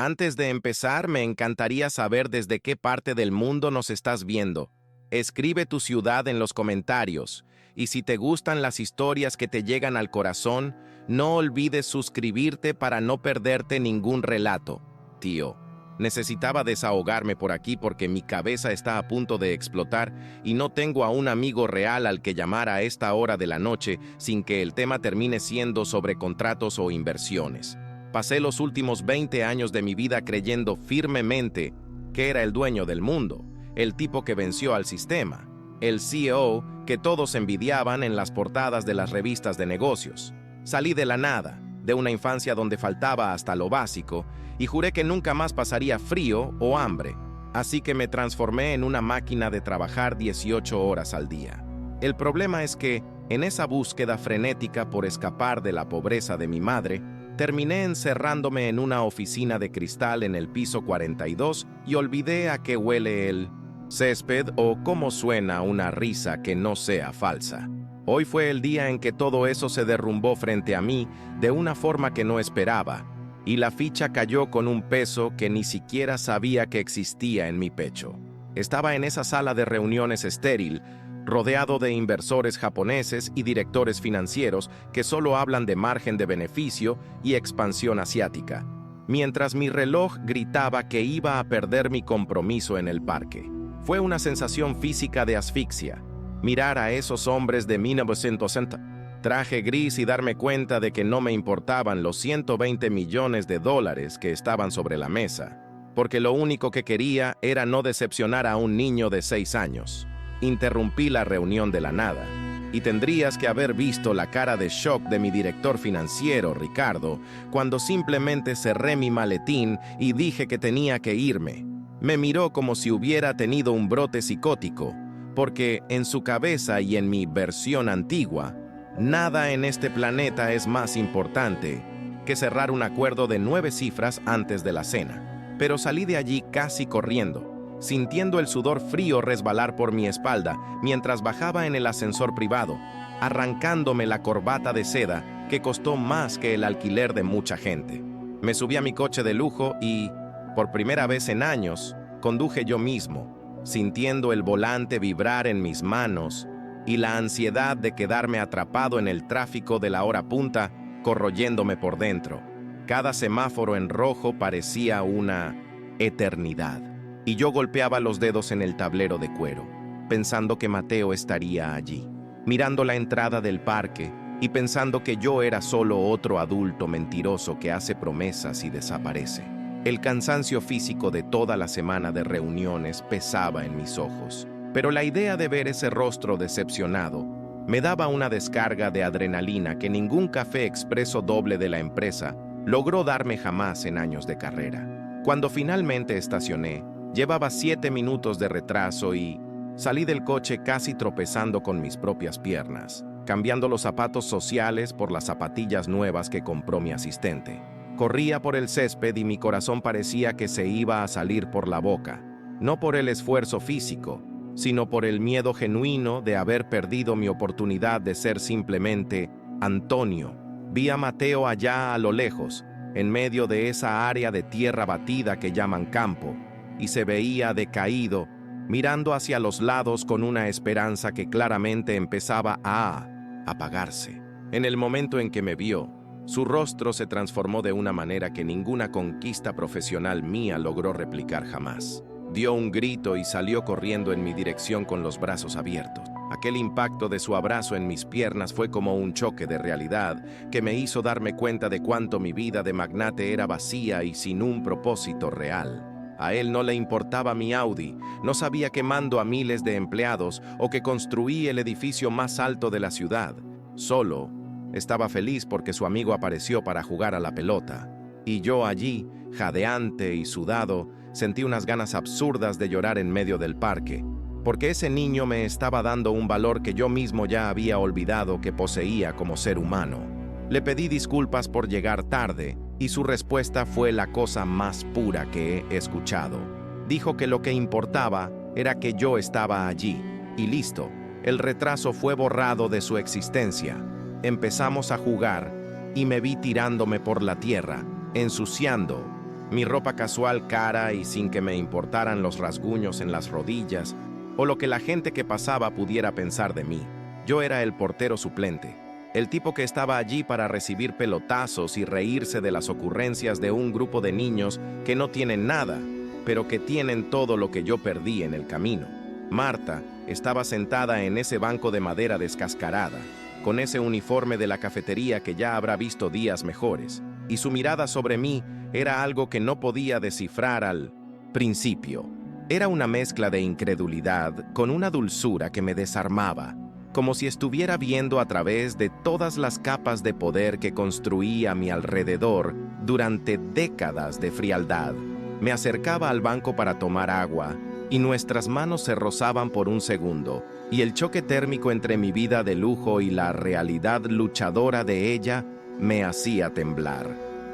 Antes de empezar, me encantaría saber desde qué parte del mundo nos estás viendo. Escribe tu ciudad en los comentarios. Y si te gustan las historias que te llegan al corazón, no olvides suscribirte para no perderte ningún relato. Tío, necesitaba desahogarme por aquí porque mi cabeza está a punto de explotar y no tengo a un amigo real al que llamar a esta hora de la noche sin que el tema termine siendo sobre contratos o inversiones. Pasé los últimos 20 años de mi vida creyendo firmemente que era el dueño del mundo, el tipo que venció al sistema, el CEO que todos envidiaban en las portadas de las revistas de negocios. Salí de la nada, de una infancia donde faltaba hasta lo básico, y juré que nunca más pasaría frío o hambre, así que me transformé en una máquina de trabajar 18 horas al día. El problema es que, en esa búsqueda frenética por escapar de la pobreza de mi madre, terminé encerrándome en una oficina de cristal en el piso 42 y olvidé a qué huele el césped o cómo suena una risa que no sea falsa. Hoy fue el día en que todo eso se derrumbó frente a mí de una forma que no esperaba, y la ficha cayó con un peso que ni siquiera sabía que existía en mi pecho. Estaba en esa sala de reuniones estéril, rodeado de inversores japoneses y directores financieros que solo hablan de margen de beneficio y expansión asiática, mientras mi reloj gritaba que iba a perder mi compromiso en el parque. Fue una sensación física de asfixia, mirar a esos hombres de 1960, traje gris y darme cuenta de que no me importaban los 120 millones de dólares que estaban sobre la mesa, porque lo único que quería era no decepcionar a un niño de 6 años. Interrumpí la reunión de la nada, y tendrías que haber visto la cara de shock de mi director financiero, Ricardo, cuando simplemente cerré mi maletín y dije que tenía que irme. Me miró como si hubiera tenido un brote psicótico, porque en su cabeza y en mi versión antigua, nada en este planeta es más importante que cerrar un acuerdo de 9 cifras antes de la cena. Pero salí de allí casi corriendo, sintiendo el sudor frío resbalar por mi espalda mientras bajaba en el ascensor privado, arrancándome la corbata de seda que costó más que el alquiler de mucha gente. Me subí a mi coche de lujo y, por primera vez en años, conduje yo mismo, sintiendo el volante vibrar en mis manos y la ansiedad de quedarme atrapado en el tráfico de la hora punta, corroyéndome por dentro. Cada semáforo en rojo parecía una eternidad, y yo golpeaba los dedos en el tablero de cuero, pensando que Mateo estaría allí, mirando la entrada del parque y pensando que yo era solo otro adulto mentiroso que hace promesas y desaparece. El cansancio físico de toda la semana de reuniones pesaba en mis ojos, pero la idea de ver ese rostro decepcionado me daba una descarga de adrenalina que ningún café expreso doble de la empresa logró darme jamás en años de carrera. Cuando finalmente estacioné, llevaba 7 minutos de retraso y salí del coche casi tropezando con mis propias piernas, cambiando los zapatos sociales por las zapatillas nuevas que compró mi asistente. Corría por el césped y mi corazón parecía que se iba a salir por la boca, no por el esfuerzo físico, sino por el miedo genuino de haber perdido mi oportunidad de ser simplemente Antonio. Vi a Mateo allá a lo lejos, en medio de esa área de tierra batida que llaman campo, y se veía decaído, mirando hacia los lados con una esperanza que claramente empezaba a apagarse. En el momento en que me vio, su rostro se transformó de una manera que ninguna conquista profesional mía logró replicar jamás. Dio un grito y salió corriendo en mi dirección con los brazos abiertos. Aquel impacto de su abrazo en mis piernas fue como un choque de realidad que me hizo darme cuenta de cuánto mi vida de magnate era vacía y sin un propósito real. A él no le importaba mi Audi, no sabía que mando a miles de empleados o que construí el edificio más alto de la ciudad. Solo estaba feliz porque su amigo apareció para jugar a la pelota. Y yo allí, jadeante y sudado, sentí unas ganas absurdas de llorar en medio del parque, porque ese niño me estaba dando un valor que yo mismo ya había olvidado que poseía como ser humano. Le pedí disculpas por llegar tarde, y su respuesta fue la cosa más pura que he escuchado. Dijo que lo que importaba era que yo estaba allí, y listo, el retraso fue borrado de su existencia. Empezamos a jugar, y me vi tirándome por la tierra, ensuciando Mi ropa casual cara y sin que me importaran los rasguños en las rodillas o lo que la gente que pasaba pudiera pensar de mí. Yo era el portero suplente, el tipo que estaba allí para recibir pelotazos y reírse de las ocurrencias de un grupo de niños que no tienen nada, pero que tienen todo lo que yo perdí en el camino. Marta estaba sentada en ese banco de madera descascarada, con ese uniforme de la cafetería que ya habrá visto días mejores, y su mirada sobre mí era algo que no podía descifrar al principio. Era una mezcla de incredulidad con una dulzura que me desarmaba, como si estuviera viendo a través de todas las capas de poder que construí a mi alrededor durante décadas de frialdad. Me acercaba al banco para tomar agua, y nuestras manos se rozaban por un segundo, y el choque térmico entre mi vida de lujo y la realidad luchadora de ella me hacía temblar.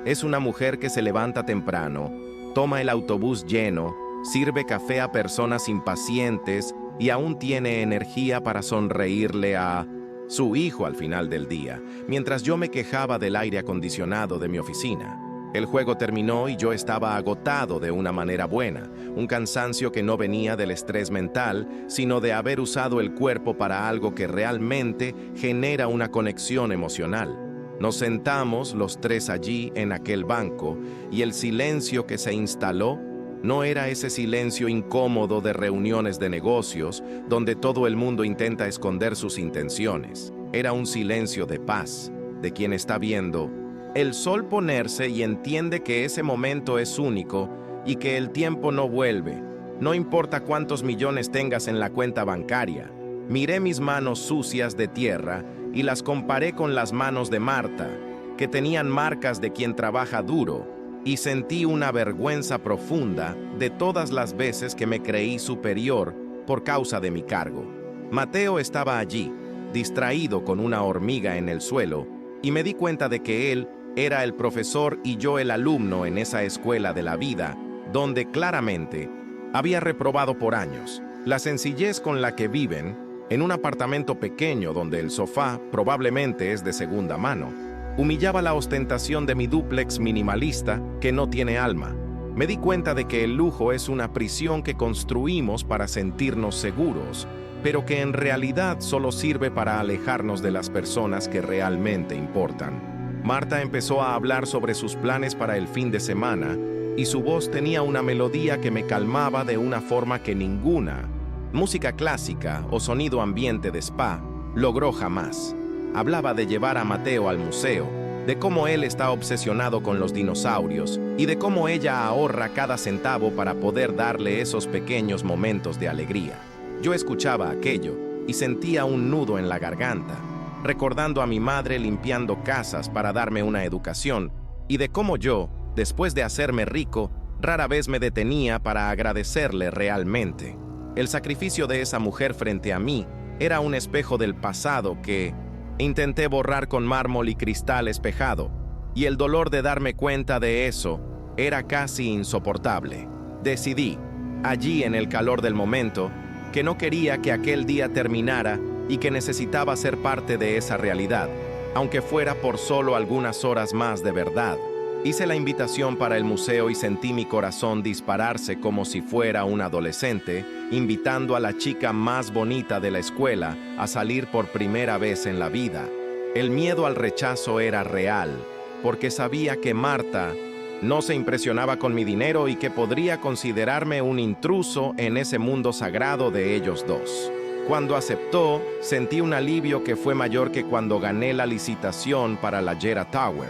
Es una mujer que se levanta temprano, toma el autobús lleno, sirve café a personas impacientes y aún tiene energía para sonreírle a su hijo al final del día, mientras yo me quejaba del aire acondicionado de mi oficina. El juego terminó y yo estaba agotado de una manera buena, un cansancio que no venía del estrés mental, sino de haber usado el cuerpo para algo que realmente genera una conexión emocional. Nos sentamos los tres allí en aquel banco y el silencio que se instaló no era ese silencio incómodo de reuniones de negocios donde todo el mundo intenta esconder sus intenciones. Era un silencio de paz, de quien está viendo el sol ponerse y entiende que ese momento es único y que el tiempo no vuelve. No importa cuántos millones tengas en la cuenta bancaria. Miré mis manos sucias de tierra y las comparé con las manos de Marta, que tenían marcas de quien trabaja duro, y sentí una vergüenza profunda de todas las veces que me creí superior por causa de mi cargo. Mateo estaba allí, distraído con una hormiga en el suelo, y me di cuenta de que él era el profesor y yo el alumno en esa escuela de la vida, donde claramente había reprobado por años. La sencillez con la que viven, en un apartamento pequeño donde el sofá probablemente es de segunda mano, humillaba la ostentación de mi dúplex minimalista que no tiene alma. Me di cuenta de que el lujo es una prisión que construimos para sentirnos seguros, pero que en realidad solo sirve para alejarnos de las personas que realmente importan. Marta empezó a hablar sobre sus planes para el fin de semana, y su voz tenía una melodía que me calmaba de una forma que ninguna música clásica o sonido ambiente de spa logró jamás. Hablaba de llevar a Mateo al museo, de cómo él está obsesionado con los dinosaurios y de cómo ella ahorra cada centavo para poder darle esos pequeños momentos de alegría. Yo escuchaba aquello y sentía un nudo en la garganta, recordando a mi madre limpiando casas para darme una educación y de cómo yo, después de hacerme rico, rara vez me detenía para agradecerle realmente. El sacrificio de esa mujer frente a mí era un espejo del pasado que intenté borrar con mármol y cristal espejado, y el dolor de darme cuenta de eso era casi insoportable. Decidí, allí en el calor del momento, que no quería que aquel día terminara y que necesitaba ser parte de esa realidad, aunque fuera por solo algunas horas más de verdad. Hice la invitación para el museo y sentí mi corazón dispararse como si fuera un adolescente, invitando a la chica más bonita de la escuela a salir por primera vez en la vida. El miedo al rechazo era real, porque sabía que Marta no se impresionaba con mi dinero y que podría considerarme un intruso en ese mundo sagrado de ellos dos. Cuando aceptó, sentí un alivio que fue mayor que cuando gané la licitación para la Jera Tower,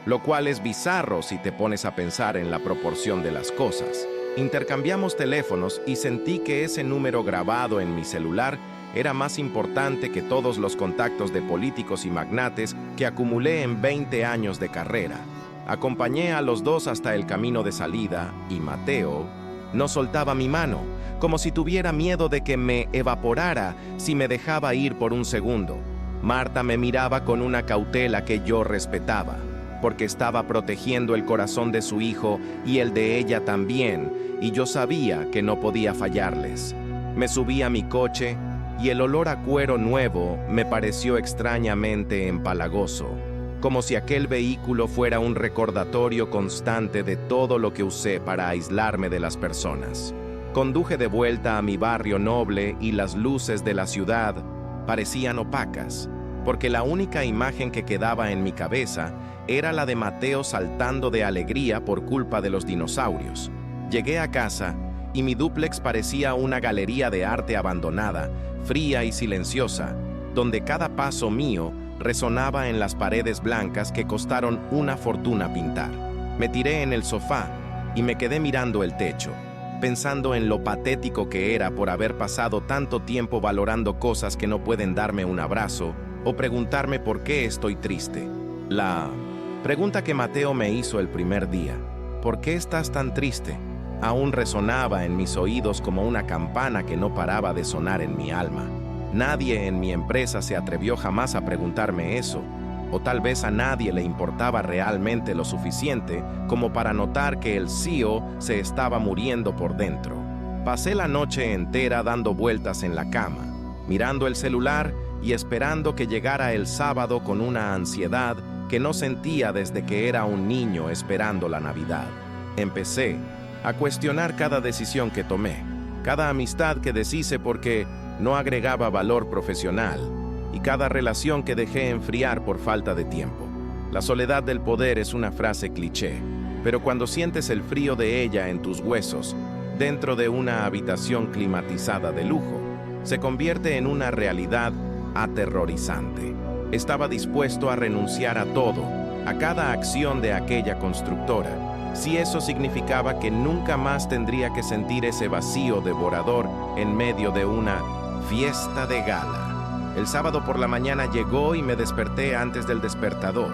lo cual es bizarro si te pones a pensar en la proporción de las cosas. Intercambiamos teléfonos y sentí que ese número grabado en mi celular era más importante que todos los contactos de políticos y magnates que acumulé en 20 años de carrera. Acompañé a los dos hasta el camino de salida y Mateo no soltaba mi mano, como si tuviera miedo de que me evaporara si me dejaba ir por un segundo. Marta me miraba con una cautela que yo respetaba, porque estaba protegiendo el corazón de su hijo y el de ella también, y yo sabía que no podía fallarles. Me subí a mi coche y el olor a cuero nuevo me pareció extrañamente empalagoso. como si aquel vehículo fuera un recordatorio constante de todo lo que usé para aislarme de las personas. Conduje de vuelta a mi barrio noble y las luces de la ciudad parecían opacas, porque la única imagen que quedaba en mi cabeza era la de Mateo saltando de alegría por culpa de los dinosaurios. Llegué a casa y mi dúplex parecía una galería de arte abandonada, fría y silenciosa, donde cada paso mío resonaba en las paredes blancas que costaron una fortuna pintar. Me tiré en el sofá y me quedé mirando el techo, pensando en lo patético que era por haber pasado tanto tiempo valorando cosas que no pueden darme un abrazo o preguntarme por qué estoy triste. La pregunta que Mateo me hizo el primer día, ¿por qué estás tan triste?, aún resonaba en mis oídos como una campana que no paraba de sonar en mi alma. Nadie en mi empresa se atrevió jamás a preguntarme eso, o tal vez a nadie le importaba realmente lo suficiente como para notar que el CEO se estaba muriendo por dentro. Pasé la noche entera dando vueltas en la cama, mirando el celular y esperando que llegara el sábado con una ansiedad que no sentía desde que era un niño esperando la Navidad. Empecé a cuestionar cada decisión que tomé, cada amistad que deshice porque no agregaba valor profesional, y cada relación que dejé enfriar por falta de tiempo. La soledad del poder es una frase cliché, pero cuando sientes el frío de ella en tus huesos, dentro de una habitación climatizada de lujo, se convierte en una realidad aterrorizante. Estaba dispuesto a renunciar a todo, a cada acción de aquella constructora, si eso significaba que nunca más tendría que sentir ese vacío devorador en medio de una fiesta de gala. El sábado por la mañana llegó y me desperté antes del despertador,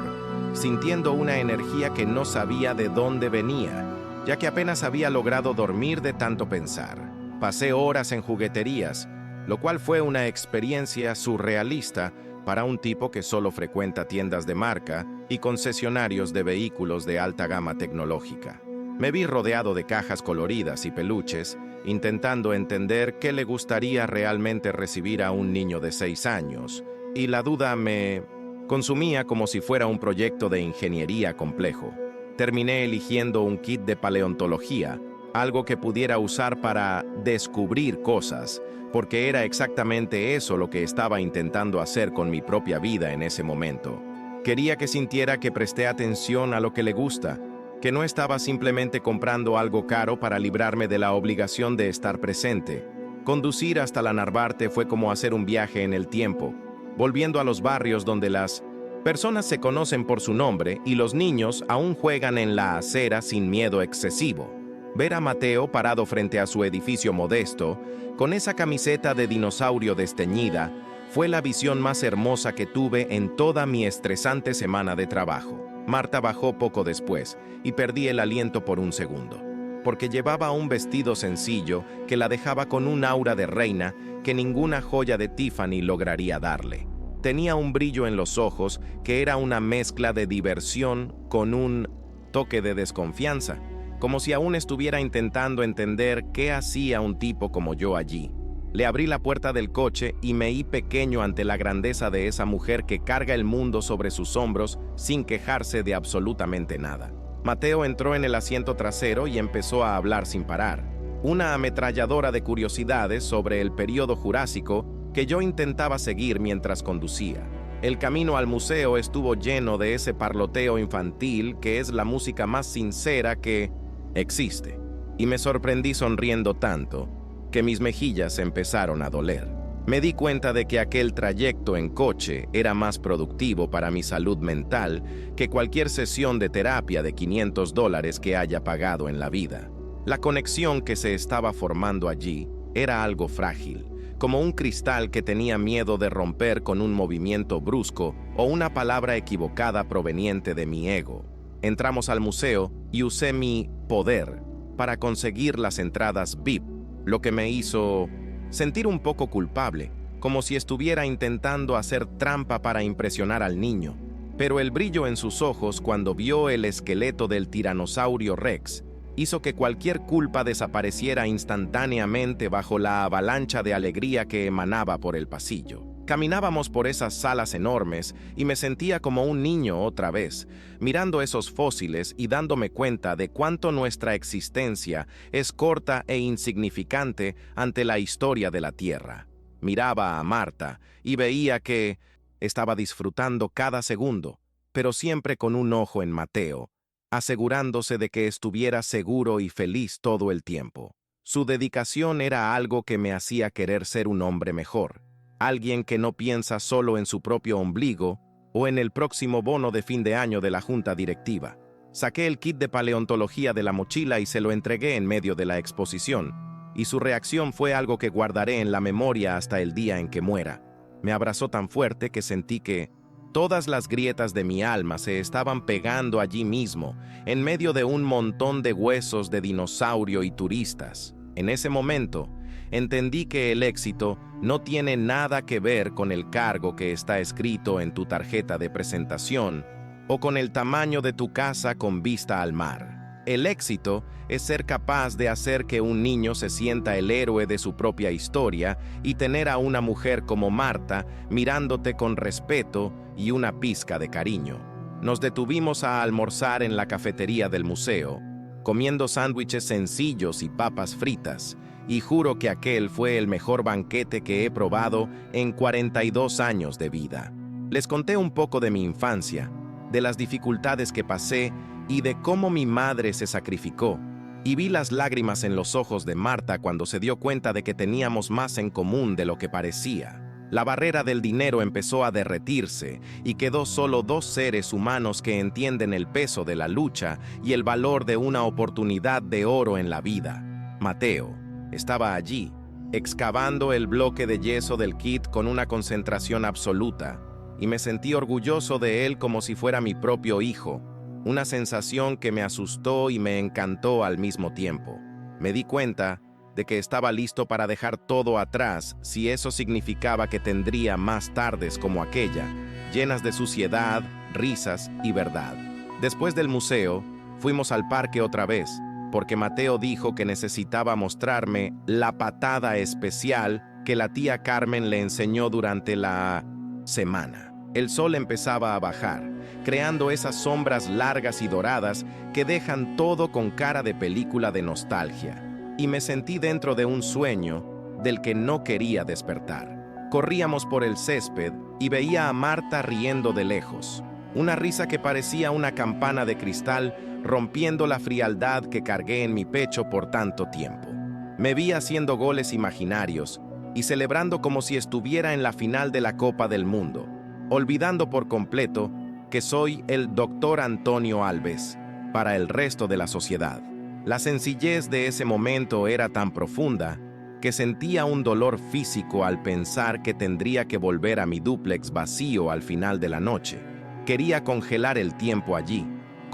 sintiendo una energía que no sabía de dónde venía, ya que apenas había logrado dormir de tanto pensar. Pasé horas en jugueterías, lo cual fue una experiencia surrealista para un tipo que solo frecuenta tiendas de marca y concesionarios de vehículos de alta gama tecnológica. Me vi rodeado de cajas coloridas y peluches, intentando entender qué le gustaría realmente recibir a un niño de 6 años, y la duda me consumía como si fuera un proyecto de ingeniería complejo. Terminé eligiendo un kit de paleontología, algo que pudiera usar para descubrir cosas, porque era exactamente eso lo que estaba intentando hacer con mi propia vida en ese momento. Quería que sintiera que presté atención a lo que le gusta, que no estaba simplemente comprando algo caro para librarme de la obligación de estar presente. Conducir hasta la Narvarte fue como hacer un viaje en el tiempo, volviendo a los barrios donde las personas se conocen por su nombre y los niños aún juegan en la acera sin miedo excesivo. Ver a Mateo parado frente a su edificio modesto, con esa camiseta de dinosaurio desteñida, fue la visión más hermosa que tuve en toda mi estresante semana de trabajo. Marta bajó poco después y perdí el aliento por un segundo, porque llevaba un vestido sencillo que la dejaba con un aura de reina que ninguna joya de Tiffany lograría darle. Tenía un brillo en los ojos que era una mezcla de diversión con un toque de desconfianza, como si aún estuviera intentando entender qué hacía un tipo como yo allí. Le abrí la puerta del coche y me hi pequeño ante la grandeza de esa mujer que carga el mundo sobre sus hombros sin quejarse de absolutamente nada. Mateo entró en el asiento trasero y empezó a hablar sin parar, una ametralladora de curiosidades sobre el período jurásico que yo intentaba seguir mientras conducía. El camino al museo estuvo lleno de ese parloteo infantil que es la música más sincera que existe, y me sorprendí sonriendo tanto que mis mejillas empezaron a doler. Me di cuenta de que aquel trayecto en coche era más productivo para mi salud mental que cualquier sesión de terapia de $500 que haya pagado en la vida. La conexión que se estaba formando allí era algo frágil, como un cristal que tenía miedo de romper con un movimiento brusco o una palabra equivocada proveniente de mi ego. Entramos al museo y usé mi poder para conseguir las entradas VIP, lo que me hizo sentir un poco culpable, como si estuviera intentando hacer trampa para impresionar al niño. Pero el brillo en sus ojos cuando vio el esqueleto del tiranosaurio Rex hizo que cualquier culpa desapareciera instantáneamente bajo la avalancha de alegría que emanaba por el pasillo. Caminábamos por esas salas enormes y me sentía como un niño otra vez, mirando esos fósiles y dándome cuenta de cuánto nuestra existencia es corta e insignificante ante la historia de la Tierra. Miraba a Marta y veía que estaba disfrutando cada segundo, pero siempre con un ojo en Mateo, asegurándose de que estuviera seguro y feliz todo el tiempo. Su dedicación era algo que me hacía querer ser un hombre mejor. Alguien que no piensa solo en su propio ombligo o en el próximo bono de fin de año de la junta directiva. Saqué el kit de paleontología de la mochila y se lo entregué en medio de la exposición, y su reacción fue algo que guardaré en la memoria hasta el día en que muera. Me abrazó tan fuerte que sentí que todas las grietas de mi alma se estaban pegando allí mismo, en medio de un montón de huesos de dinosaurio y turistas. En ese momento, entendí que el éxito no tiene nada que ver con el cargo que está escrito en tu tarjeta de presentación o con el tamaño de tu casa con vista al mar. El éxito es ser capaz de hacer que un niño se sienta el héroe de su propia historia y tener a una mujer como Marta mirándote con respeto y una pizca de cariño. Nos detuvimos a almorzar en la cafetería del museo, comiendo sándwiches sencillos y papas fritas, y juro que aquel fue el mejor banquete que he probado en 42 años de vida. Les conté un poco de mi infancia, de las dificultades que pasé y de cómo mi madre se sacrificó, y vi las lágrimas en los ojos de Marta cuando se dio cuenta de que teníamos más en común de lo que parecía. La barrera del dinero empezó a derretirse y quedó solo dos seres humanos que entienden el peso de la lucha y el valor de una oportunidad de oro en la vida. Mateo estaba allí, excavando el bloque de yeso del kit con una concentración absoluta, y me sentí orgulloso de él como si fuera mi propio hijo, una sensación que me asustó y me encantó al mismo tiempo. Me di cuenta de que estaba listo para dejar todo atrás si eso significaba que tendría más tardes como aquella, llenas de suciedad, risas y verdad. Después del museo, fuimos al parque otra vez, porque Mateo dijo que necesitaba mostrarme la patada especial que la tía Carmen le enseñó durante la semana. El sol empezaba a bajar, creando esas sombras largas y doradas que dejan todo con cara de película de nostalgia, y me sentí dentro de un sueño del que no quería despertar. Corríamos por el césped y veía a Marta riendo de lejos, una risa que parecía una campana de cristal rompiendo la frialdad que cargué en mi pecho por tanto tiempo. Me vi haciendo goles imaginarios y celebrando como si estuviera en la final de la Copa del Mundo, olvidando por completo que soy el Dr. Antonio Alves para el resto de la sociedad. La sencillez de ese momento era tan profunda que sentía un dolor físico al pensar que tendría que volver a mi dúplex vacío al final de la noche. Quería congelar el tiempo allí,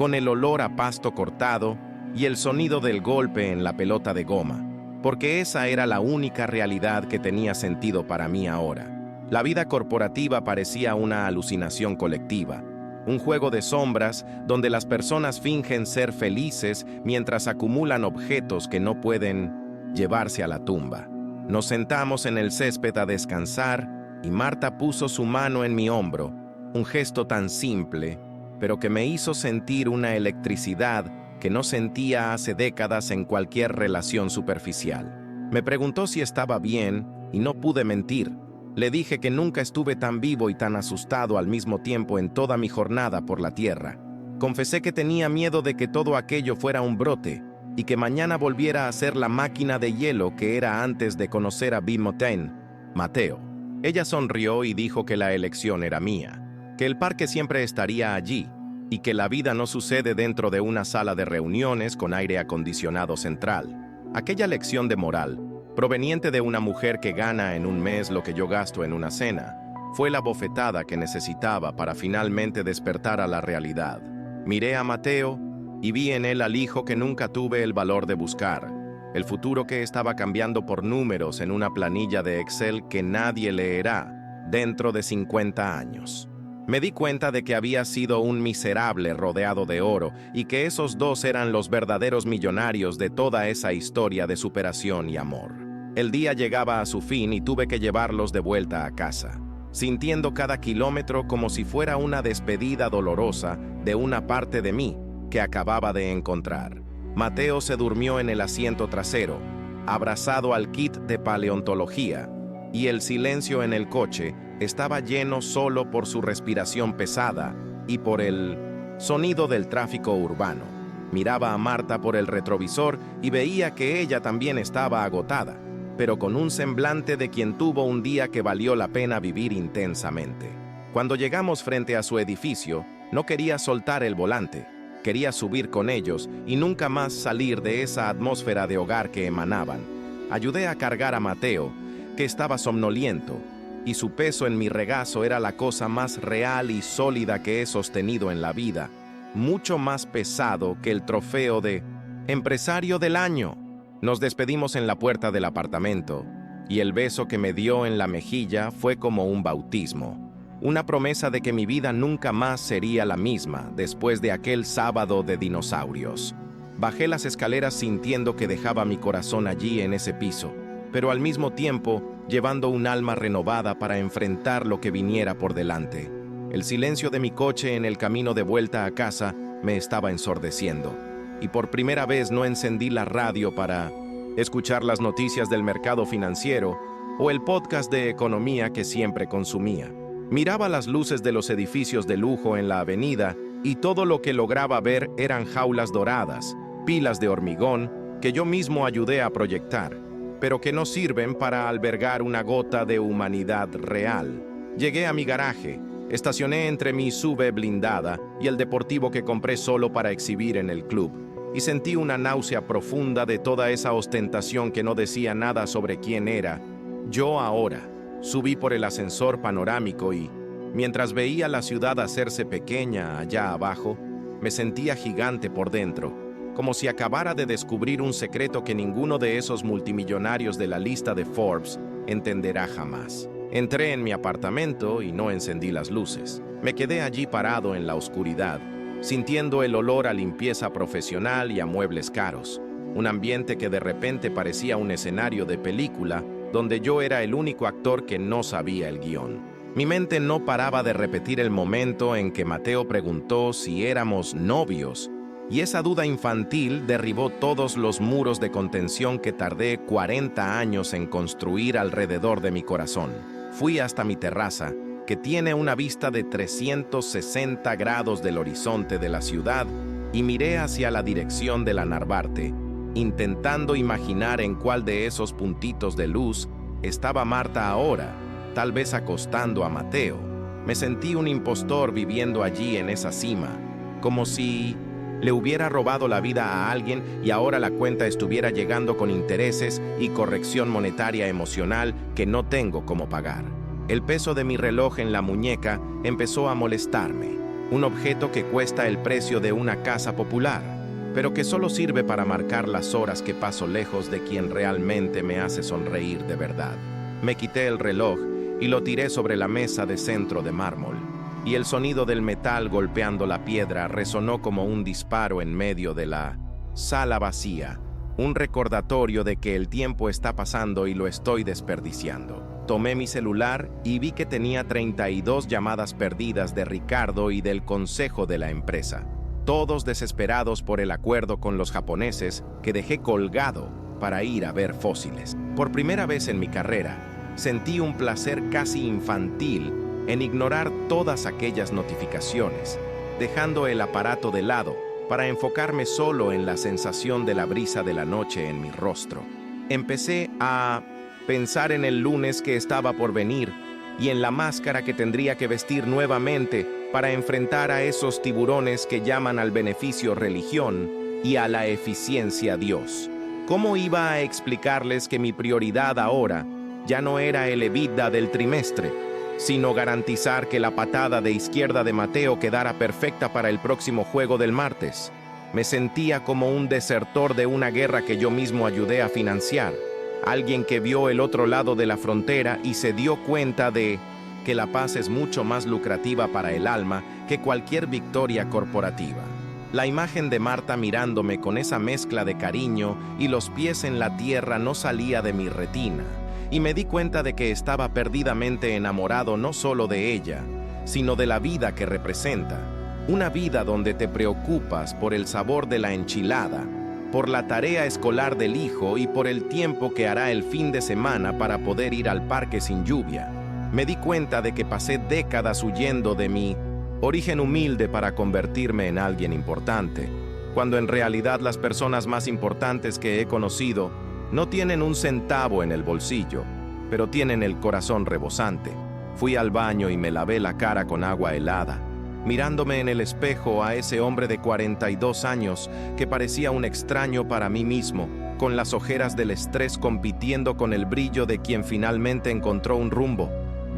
con el olor a pasto cortado y el sonido del golpe en la pelota de goma, porque esa era la única realidad que tenía sentido para mí ahora. La vida corporativa parecía una alucinación colectiva, un juego de sombras donde las personas fingen ser felices mientras acumulan objetos que no pueden llevarse a la tumba. Nos sentamos en el césped a descansar y Marta puso su mano en mi hombro, un gesto tan simple, pero que me hizo sentir una electricidad que no sentía hace décadas en cualquier relación superficial. Me preguntó si estaba bien y no pude mentir. Le dije que nunca estuve tan vivo y tan asustado al mismo tiempo en toda mi jornada por la tierra. Confesé que tenía miedo de que todo aquello fuera un brote y que mañana volviera a ser la máquina de hielo que era antes de conocer a Bimoten, Mateo. Ella sonrió y dijo que la elección era mía, que el parque siempre estaría allí y que la vida no sucede dentro de una sala de reuniones con aire acondicionado central. Aquella lección de moral, proveniente de una mujer que gana en un mes lo que yo gasto en una cena, fue la bofetada que necesitaba para finalmente despertar a la realidad. Miré a Mateo y vi en él al hijo que nunca tuve el valor de buscar, el futuro que estaba cambiando por números en una planilla de Excel que nadie leerá dentro de 50 años. Me di cuenta de que había sido un miserable rodeado de oro y que esos dos eran los verdaderos millonarios de toda esa historia de superación y amor. El día llegaba a su fin y tuve que llevarlos de vuelta a casa. sintiendo cada kilómetro como si fuera una despedida dolorosa de una parte de mí que acababa de encontrar. Mateo se durmió en el asiento trasero, abrazado al kit de paleontología, y el silencio en el coche estaba lleno solo por su respiración pesada y por el sonido del tráfico urbano. Miraba a Marta por el retrovisor y veía que ella también estaba agotada, pero con un semblante de quien tuvo un día que valió la pena vivir intensamente. Cuando llegamos frente a su edificio, no quería soltar el volante. Quería subir con ellos y nunca más salir de esa atmósfera de hogar que emanaban. Ayudé a cargar a Mateo, que estaba somnoliento, y su peso en mi regazo era la cosa más real y sólida que he sostenido en la vida, mucho más pesado que el trofeo de Empresario del Año. Nos despedimos en la puerta del apartamento, y el beso que me dio en la mejilla fue como un bautismo. Una promesa de que mi vida nunca más sería la misma después de aquel sábado de dinosaurios. Bajé las escaleras sintiendo que dejaba mi corazón allí en ese piso, pero al mismo tiempo llevando un alma renovada para enfrentar lo que viniera por delante. El silencio de mi coche en el camino de vuelta a casa me estaba ensordeciendo, y por primera vez no encendí la radio para escuchar las noticias del mercado financiero o el podcast de economía que siempre consumía. Miraba las luces de los edificios de lujo en la avenida y todo lo que lograba ver eran jaulas doradas, pilas de hormigón que yo mismo ayudé a proyectar, pero que no sirven para albergar una gota de humanidad real. Llegué a mi garaje, estacioné entre mi SUV blindada y el deportivo que compré solo para exhibir en el club, y sentí una náusea profunda de toda esa ostentación que no decía nada sobre quién era yo ahora. Subí por el ascensor panorámico y, mientras veía la ciudad hacerse pequeña allá abajo, me sentía gigante por dentro, como si acabara de descubrir un secreto que ninguno de esos multimillonarios de la lista de Forbes entenderá jamás. Entré en mi apartamento y no encendí las luces. Me quedé allí parado en la oscuridad, sintiendo el olor a limpieza profesional y a muebles caros, un ambiente que de repente parecía un escenario de película donde yo era el único actor que no sabía el guión. Mi mente no paraba de repetir el momento en que Mateo preguntó si éramos novios, y esa duda infantil derribó todos los muros de contención que tardé 40 años en construir alrededor de mi corazón. Fui hasta mi terraza, que tiene una vista de 360 grados del horizonte de la ciudad, y miré hacia la dirección de la Narvarte, intentando imaginar en cuál de esos puntitos de luz estaba Marta ahora, tal vez acostando a Mateo. Me sentí un impostor viviendo allí en esa cima, como si le hubiera robado la vida a alguien y ahora la cuenta estuviera llegando con intereses y corrección monetaria emocional que no tengo cómo pagar. El peso de mi reloj en la muñeca empezó a molestarme, un objeto que cuesta el precio de una casa popular, pero que solo sirve para marcar las horas que paso lejos de quien realmente me hace sonreír de verdad. Me quité el reloj y lo tiré sobre la mesa de centro de mármol, y el sonido del metal golpeando la piedra resonó como un disparo en medio de la sala vacía, un recordatorio de que el tiempo está pasando y lo estoy desperdiciando. Tomé mi celular y vi que tenía 32 llamadas perdidas de Ricardo y del consejo de la empresa, todos desesperados por el acuerdo con los japoneses que dejé colgado para ir a ver fósiles. Por primera vez en mi carrera, sentí un placer casi infantil en ignorar todas aquellas notificaciones, dejando el aparato de lado para enfocarme solo en la sensación de la brisa de la noche en mi rostro. Empecé a pensar en el lunes que estaba por venir y en la máscara que tendría que vestir nuevamente para enfrentar a esos tiburones que llaman al beneficio religión y a la eficiencia Dios. ¿Cómo iba a explicarles que mi prioridad ahora ya no era el EBITDA del trimestre, sino garantizar que la patada de izquierda de Mateo quedara perfecta para el próximo juego del martes? Me sentía como un desertor de una guerra que yo mismo ayudé a financiar, alguien que vio el otro lado de la frontera y se dio cuenta de que la paz es mucho más lucrativa para el alma que cualquier victoria corporativa. La imagen de Marta mirándome con esa mezcla de cariño y los pies en la tierra no salía de mi retina, y me di cuenta de que estaba perdidamente enamorado no solo de ella, sino de la vida que representa. Una vida donde te preocupas por el sabor de la enchilada, por la tarea escolar del hijo y por el tiempo que hará el fin de semana para poder ir al parque sin lluvia. Me di cuenta de que pasé décadas huyendo de mi origen humilde para convertirme en alguien importante, cuando en realidad las personas más importantes que he conocido no tienen un centavo en el bolsillo, pero tienen el corazón rebosante. Fui al baño y me lavé la cara con agua helada, mirándome en el espejo a ese hombre de 42 años que parecía un extraño para mí mismo, con las ojeras del estrés compitiendo con el brillo de quien finalmente encontró un rumbo.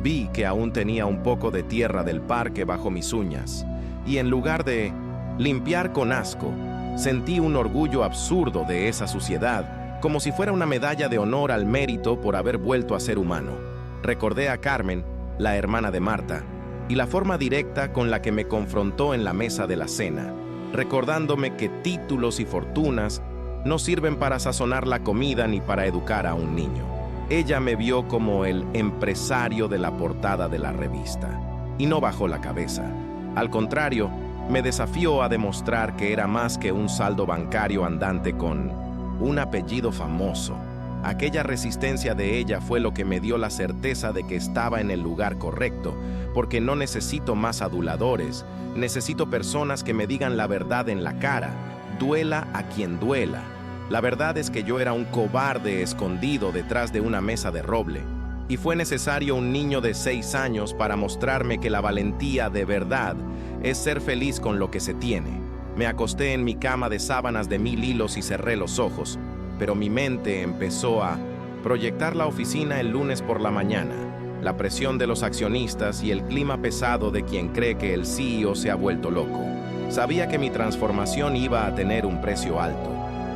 Vi que aún tenía un poco de tierra del parque bajo mis uñas, y en lugar de limpiar con asco, sentí un orgullo absurdo de esa suciedad, como si fuera una medalla de honor al mérito por haber vuelto a ser humano. Recordé a Carmen, la hermana de Marta, y la forma directa con la que me confrontó en la mesa de la cena, recordándome que títulos y fortunas no sirven para sazonar la comida ni para educar a un niño. Ella me vio como el empresario de la portada de la revista, y no bajó la cabeza. Al contrario, me desafió a demostrar que era más que un saldo bancario andante con un apellido famoso. Aquella resistencia de ella fue lo que me dio la certeza de que estaba en el lugar correcto, porque no necesito más aduladores, necesito personas que me digan la verdad en la cara, duela a quien duela. La verdad es que yo era un cobarde escondido detrás de una mesa de roble, y fue necesario un niño de 6 años para mostrarme que la valentía de verdad es ser feliz con lo que se tiene. Me acosté en mi cama de sábanas de 1000 hilos y cerré los ojos, pero mi mente empezó a proyectar la oficina el lunes por la mañana, la presión de los accionistas y el clima pesado de quien cree que el CEO se ha vuelto loco. Sabía que mi transformación iba a tener un precio alto,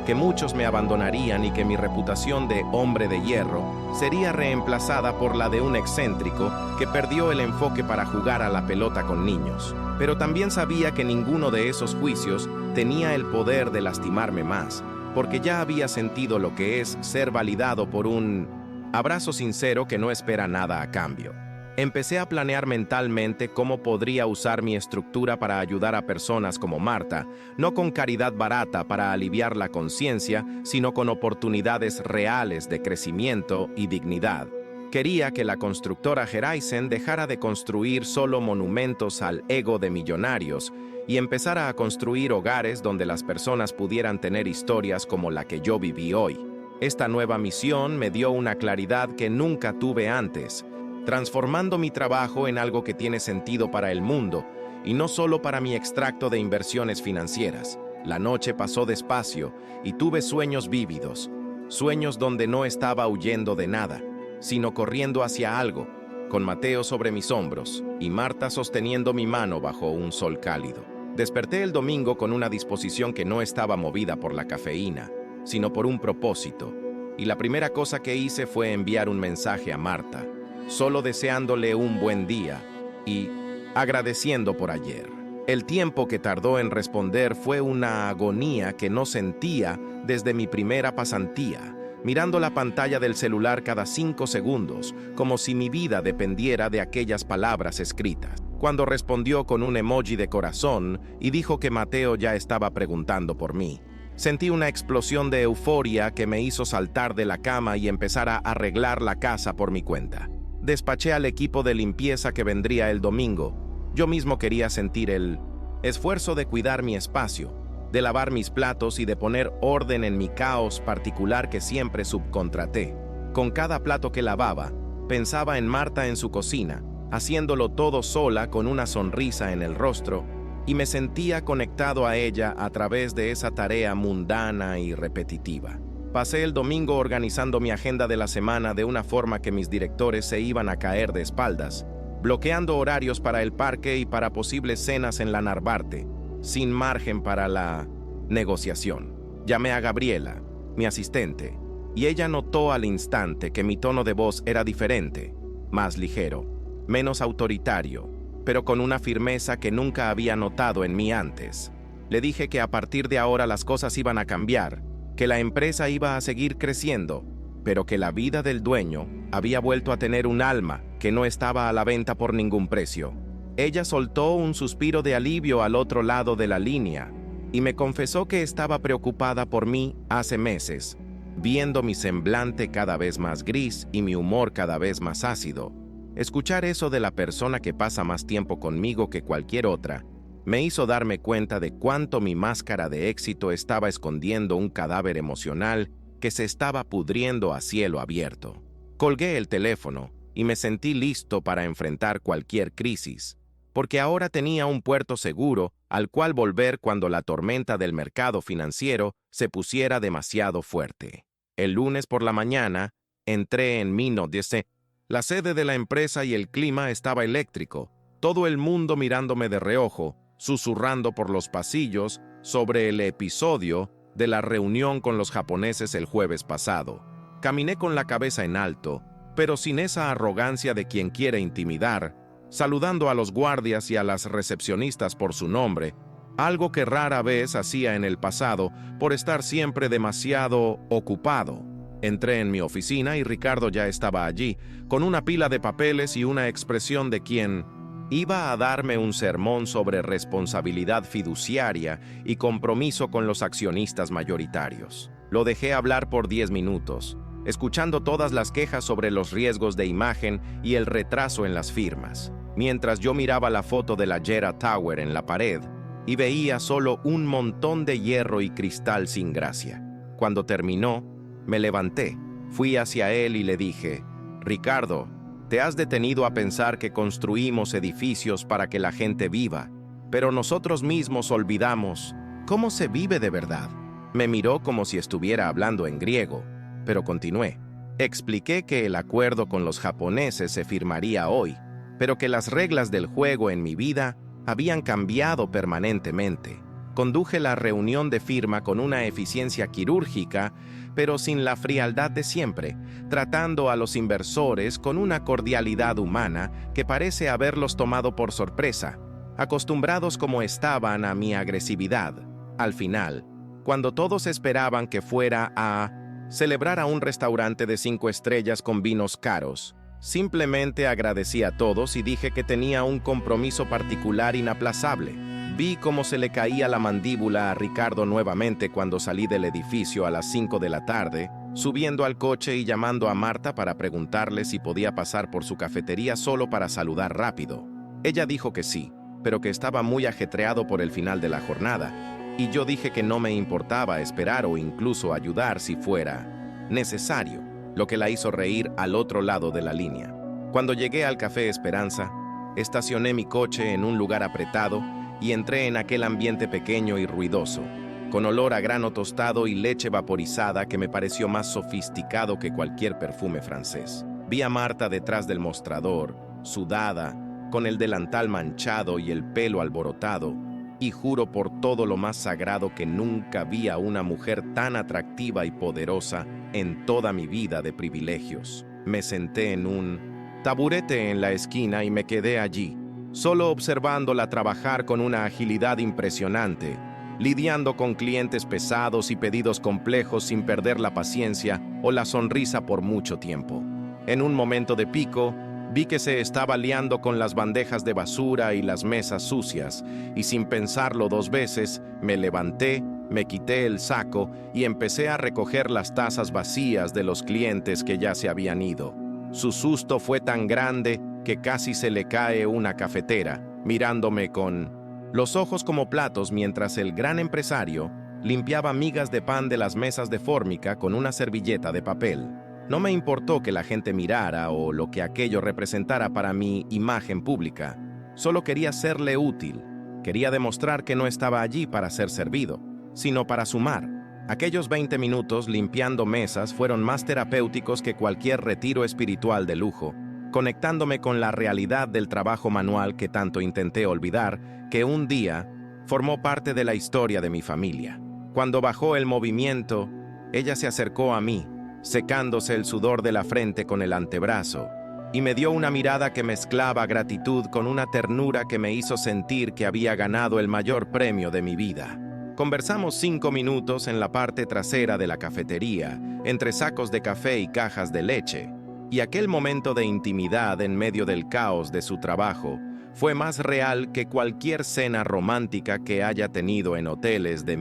que muchos me abandonarían y que mi reputación de hombre de hierro sería reemplazada por la de un excéntrico que perdió el enfoque para jugar a la pelota con niños. Pero también sabía que ninguno de esos juicios tenía el poder de lastimarme más, porque ya había sentido lo que es ser validado por un abrazo sincero que no espera nada a cambio. Empecé a planear mentalmente cómo podría usar mi estructura para ayudar a personas como Marta, no con caridad barata para aliviar la conciencia, sino con oportunidades reales de crecimiento y dignidad. Quería que la constructora Gereisen dejara de construir solo monumentos al ego de millonarios y empezara a construir hogares donde las personas pudieran tener historias como la que yo viví hoy. Esta nueva misión me dio una claridad que nunca tuve antes, transformando mi trabajo en algo que tiene sentido para el mundo, y no solo para mi extracto de inversiones financieras. La noche pasó despacio, y tuve sueños vívidos, sueños donde no estaba huyendo de nada, sino corriendo hacia algo, con Mateo sobre mis hombros, y Marta sosteniendo mi mano bajo un sol cálido. Desperté el domingo con una disposición que no estaba movida por la cafeína, sino por un propósito, y la primera cosa que hice fue enviar un mensaje a Marta, solo deseándole un buen día y agradeciendo por ayer. El tiempo que tardó en responder fue una agonía que no sentía desde mi primera pasantía, mirando la pantalla del celular cada 5 segundos, como si mi vida dependiera de aquellas palabras escritas. Cuando respondió con un emoji de corazón y dijo que Mateo ya estaba preguntando por mí, sentí una explosión de euforia que me hizo saltar de la cama y empezar a arreglar la casa por mi cuenta. Despaché al equipo de limpieza que vendría el domingo. Yo mismo quería sentir el esfuerzo de cuidar mi espacio, de lavar mis platos y de poner orden en mi caos particular que siempre subcontraté. Con cada plato que lavaba, pensaba en Marta en su cocina, haciéndolo todo sola con una sonrisa en el rostro, y me sentía conectado a ella a través de esa tarea mundana y repetitiva. Pasé el domingo organizando mi agenda de la semana de una forma que mis directores se iban a caer de espaldas, bloqueando horarios para el parque y para posibles cenas en la Narvarte, sin margen para la negociación. Llamé a Gabriela, mi asistente, y ella notó al instante que mi tono de voz era diferente, más ligero, menos autoritario, pero con una firmeza que nunca había notado en mí antes. Le dije que a partir de ahora las cosas iban a cambiar, que la empresa iba a seguir creciendo, pero que la vida del dueño había vuelto a tener un alma que no estaba a la venta por ningún precio. Ella soltó un suspiro de alivio al otro lado de la línea y me confesó que estaba preocupada por mí hace meses, viendo mi semblante cada vez más gris y mi humor cada vez más ácido. Escuchar eso de la persona que pasa más tiempo conmigo que cualquier otra me hizo darme cuenta de cuánto mi máscara de éxito estaba escondiendo un cadáver emocional que se estaba pudriendo a cielo abierto. Colgué el teléfono y me sentí listo para enfrentar cualquier crisis, porque ahora tenía un puerto seguro al cual volver cuando la tormenta del mercado financiero se pusiera demasiado fuerte. El lunes por la mañana, entré en Mino DC. La sede de la empresa y el clima estaba eléctrico, todo el mundo mirándome de reojo, susurrando por los pasillos sobre el episodio de la reunión con los japoneses el jueves pasado. Caminé con la cabeza en alto, pero sin esa arrogancia de quien quiere intimidar, saludando a los guardias y a las recepcionistas por su nombre, algo que rara vez hacía en el pasado por estar siempre demasiado ocupado. Entré en mi oficina y Ricardo ya estaba allí, con una pila de papeles y una expresión de quien iba a darme un sermón sobre responsabilidad fiduciaria y compromiso con los accionistas mayoritarios. Lo dejé hablar por 10 minutos, escuchando todas las quejas sobre los riesgos de imagen y el retraso en las firmas, mientras yo miraba la foto de la Gera Tower en la pared y veía solo un montón de hierro y cristal sin gracia. Cuando terminó, me levanté, fui hacia él y le dije: «Ricardo, te has detenido a pensar que construimos edificios para que la gente viva, pero nosotros mismos olvidamos cómo se vive de verdad». Me miró como si estuviera hablando en griego, pero continué. Expliqué que el acuerdo con los japoneses se firmaría hoy, pero que las reglas del juego en mi vida habían cambiado permanentemente. Conduje la reunión de firma con una eficiencia quirúrgica, pero sin la frialdad de siempre, tratando a los inversores con una cordialidad humana que parece haberlos tomado por sorpresa, acostumbrados como estaban a mi agresividad. Al final, cuando todos esperaban que fuera a celebrar a un restaurante de 5 estrellas con vinos caros, simplemente agradecí a todos y dije que tenía un compromiso particular inaplazable. Vi cómo se le caía la mandíbula a Ricardo nuevamente cuando salí del edificio a las 5 de la tarde, subiendo al coche y llamando a Marta para preguntarle si podía pasar por su cafetería solo para saludar rápido. Ella dijo que sí, pero que estaba muy ajetreado por el final de la jornada, y yo dije que no me importaba esperar o incluso ayudar si fuera necesario, lo que la hizo reír al otro lado de la línea. Cuando llegué al Café Esperanza, estacioné mi coche en un lugar apretado y entré en aquel ambiente pequeño y ruidoso, con olor a grano tostado y leche vaporizada que me pareció más sofisticado que cualquier perfume francés. Vi a Marta detrás del mostrador, sudada, con el delantal manchado y el pelo alborotado, y juro por todo lo más sagrado que nunca vi a una mujer tan atractiva y poderosa en toda mi vida de privilegios. Me senté en un taburete en la esquina y me quedé allí, solo observándola trabajar con una agilidad impresionante, lidiando con clientes pesados y pedidos complejos sin perder la paciencia o la sonrisa por mucho tiempo. En un momento de pico, vi que se estaba liando con las bandejas de basura y las mesas sucias, y sin pensarlo 2 veces, me levanté, me quité el saco y empecé a recoger las tazas vacías de los clientes que ya se habían ido. Su susto fue tan grande que casi se le cae una cafetera, mirándome con los ojos como platos mientras el gran empresario limpiaba migas de pan de las mesas de fórmica con una servilleta de papel. No me importó que la gente mirara o lo que aquello representara para mi imagen pública. Solo quería serle útil. Quería demostrar que no estaba allí para ser servido, sino para sumar. Aquellos 20 minutos limpiando mesas fueron más terapéuticos que cualquier retiro espiritual de lujo, conectándome con la realidad del trabajo manual que tanto intenté olvidar, que un día formó parte de la historia de mi familia. Cuando bajó el movimiento, ella se acercó a mí, secándose el sudor de la frente con el antebrazo, y me dio una mirada que mezclaba gratitud con una ternura que me hizo sentir que había ganado el mayor premio de mi vida. Conversamos 5 minutos en la parte trasera de la cafetería, entre sacos de café y cajas de leche, y aquel momento de intimidad en medio del caos de su trabajo fue más real que cualquier cena romántica que haya tenido en hoteles de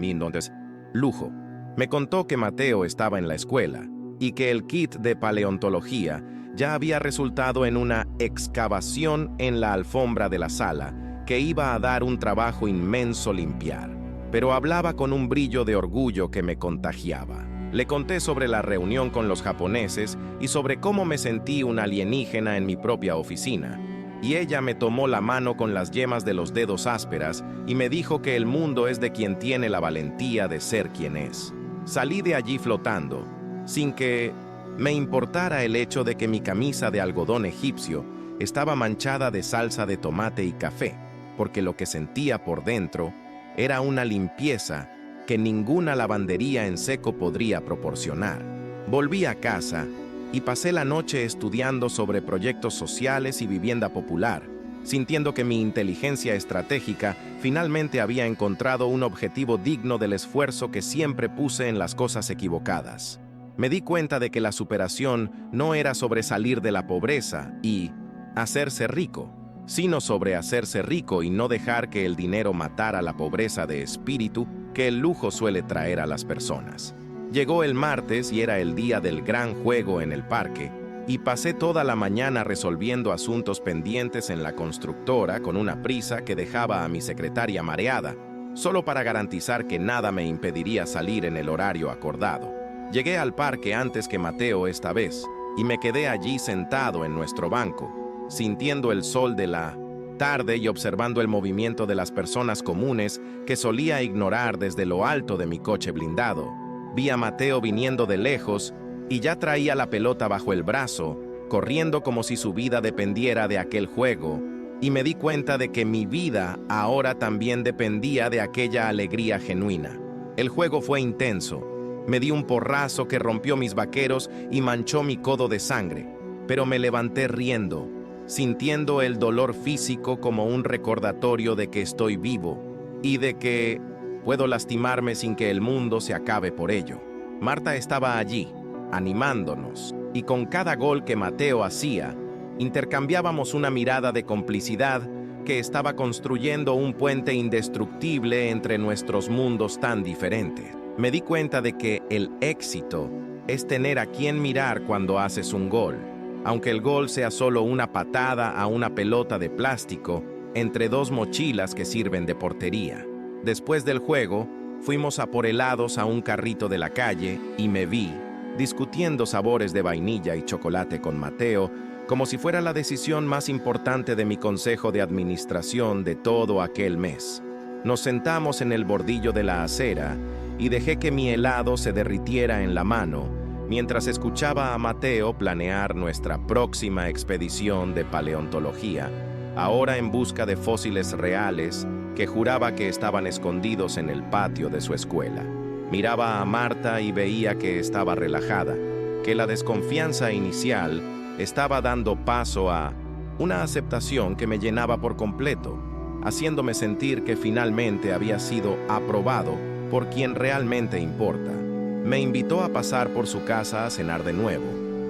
lujo. Me contó que Mateo estaba en la escuela y que el kit de paleontología ya había resultado en una excavación en la alfombra de la sala que iba a dar un trabajo inmenso limpiar, pero hablaba con un brillo de orgullo que me contagiaba. Le conté sobre la reunión con los japoneses y sobre cómo me sentí un alienígena en mi propia oficina, y ella me tomó la mano con las yemas de los dedos ásperas y me dijo que el mundo es de quien tiene la valentía de ser quien es. Salí de allí flotando, sin que me importara el hecho de que mi camisa de algodón egipcio estaba manchada de salsa de tomate y café, porque lo que sentía por dentro era una limpieza que ninguna lavandería en seco podría proporcionar. Volví a casa y pasé la noche estudiando sobre proyectos sociales y vivienda popular, sintiendo que mi inteligencia estratégica finalmente había encontrado un objetivo digno del esfuerzo que siempre puse en las cosas equivocadas. Me di cuenta de que la superación no era sobre salir de la pobreza y hacerse rico, sino sobre hacerse rico y no dejar que el dinero matara la pobreza de espíritu que el lujo suele traer a las personas. Llegó el martes y era el día del gran juego en el parque, y pasé toda la mañana resolviendo asuntos pendientes en la constructora con una prisa que dejaba a mi secretaria mareada, solo para garantizar que nada me impediría salir en el horario acordado. Llegué al parque antes que Mateo esta vez, y me quedé allí sentado en nuestro banco, sintiendo el sol de la tarde y observando el movimiento de las personas comunes que solía ignorar desde lo alto de mi coche blindado. Vi a Mateo viniendo de lejos y ya traía la pelota bajo el brazo, corriendo como si su vida dependiera de aquel juego, y me di cuenta de que mi vida ahora también dependía de aquella alegría genuina. El juego fue intenso. Me di un porrazo que rompió mis vaqueros y manchó mi codo de sangre, pero me levanté riendo, sintiendo el dolor físico como un recordatorio de que estoy vivo y de que puedo lastimarme sin que el mundo se acabe por ello. Marta estaba allí, animándonos, y con cada gol que Mateo hacía, intercambiábamos una mirada de complicidad que estaba construyendo un puente indestructible entre nuestros mundos tan diferentes. Me di cuenta de que el éxito es tener a quien mirar cuando haces un gol, aunque el gol sea solo una patada a una pelota de plástico entre dos mochilas que sirven de portería. Después del juego, fuimos a por helados a un carrito de la calle y me vi discutiendo sabores de vainilla y chocolate con Mateo, como si fuera la decisión más importante de mi consejo de administración de todo aquel mes. Nos sentamos en el bordillo de la acera y dejé que mi helado se derritiera en la mano, mientras escuchaba a Mateo planear nuestra próxima expedición de paleontología, ahora en busca de fósiles reales que juraba que estaban escondidos en el patio de su escuela. Miraba a Marta y veía que estaba relajada, que la desconfianza inicial estaba dando paso a una aceptación que me llenaba por completo, haciéndome sentir que finalmente había sido aprobado por quien realmente importa. Me invitó a pasar por su casa a cenar de nuevo,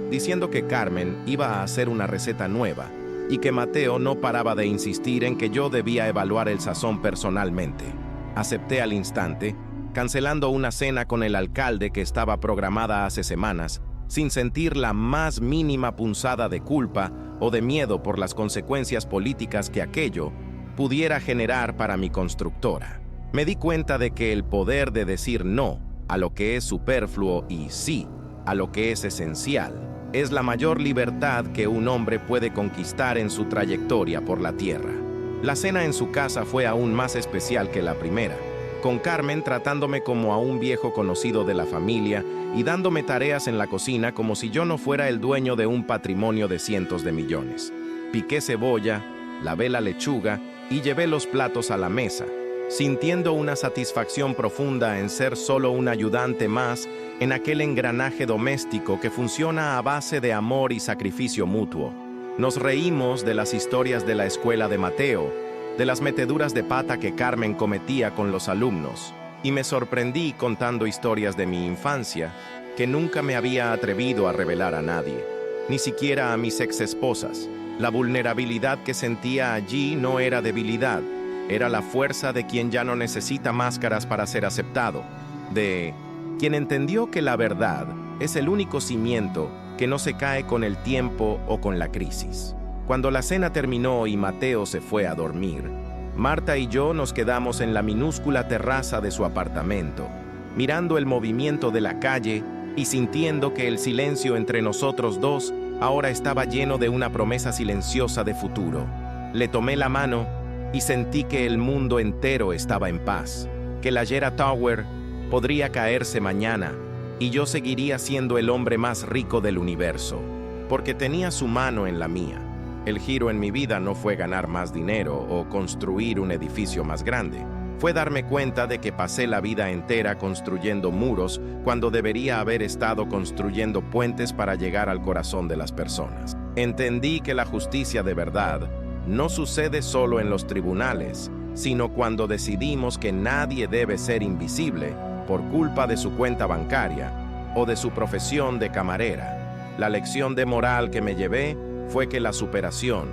diciendo que Carmen iba a hacer una receta nueva y que Mateo no paraba de insistir en que yo debía evaluar el sazón personalmente. Acepté al instante, cancelando una cena con el alcalde que estaba programada hace semanas, sin sentir la más mínima punzada de culpa o de miedo por las consecuencias políticas que aquello pudiera generar para mi constructora. Me di cuenta de que el poder de decir no a lo que es superfluo y sí a lo que es esencial es la mayor libertad que un hombre puede conquistar en su trayectoria por la tierra. La cena en su casa fue aún más especial que la primera, con Carmen tratándome como a un viejo conocido de la familia y dándome tareas en la cocina como si yo no fuera el dueño de un patrimonio de cientos de millones. Piqué cebolla, lavé la lechuga y llevé los platos a la mesa, sintiendo una satisfacción profunda en ser solo un ayudante más en aquel engranaje doméstico que funciona a base de amor y sacrificio mutuo. Nos reímos de las historias de la escuela de Mateo, de las meteduras de pata que Carmen cometía con los alumnos, y me sorprendí contando historias de mi infancia que nunca me había atrevido a revelar a nadie, ni siquiera a mis exesposas. La vulnerabilidad que sentía allí no era debilidad, era la fuerza de quien ya no necesita máscaras para ser aceptado, de quien entendió que la verdad es el único cimiento que no se cae con el tiempo o con la crisis. Cuando la cena terminó y Mateo se fue a dormir, Marta y yo nos quedamos en la minúscula terraza de su apartamento, mirando el movimiento de la calle y sintiendo que el silencio entre nosotros dos ahora estaba lleno de una promesa silenciosa de futuro. Le tomé la mano y sentí que el mundo entero estaba en paz, que la Gera Tower podría caerse mañana y yo seguiría siendo el hombre más rico del universo, porque tenía su mano en la mía. El giro en mi vida no fue ganar más dinero o construir un edificio más grande. Fue darme cuenta de que pasé la vida entera construyendo muros cuando debería haber estado construyendo puentes para llegar al corazón de las personas. Entendí que la justicia de verdad no sucede solo en los tribunales, sino cuando decidimos que nadie debe ser invisible por culpa de su cuenta bancaria o de su profesión de camarera. La lección de moral que me llevé fue que la superación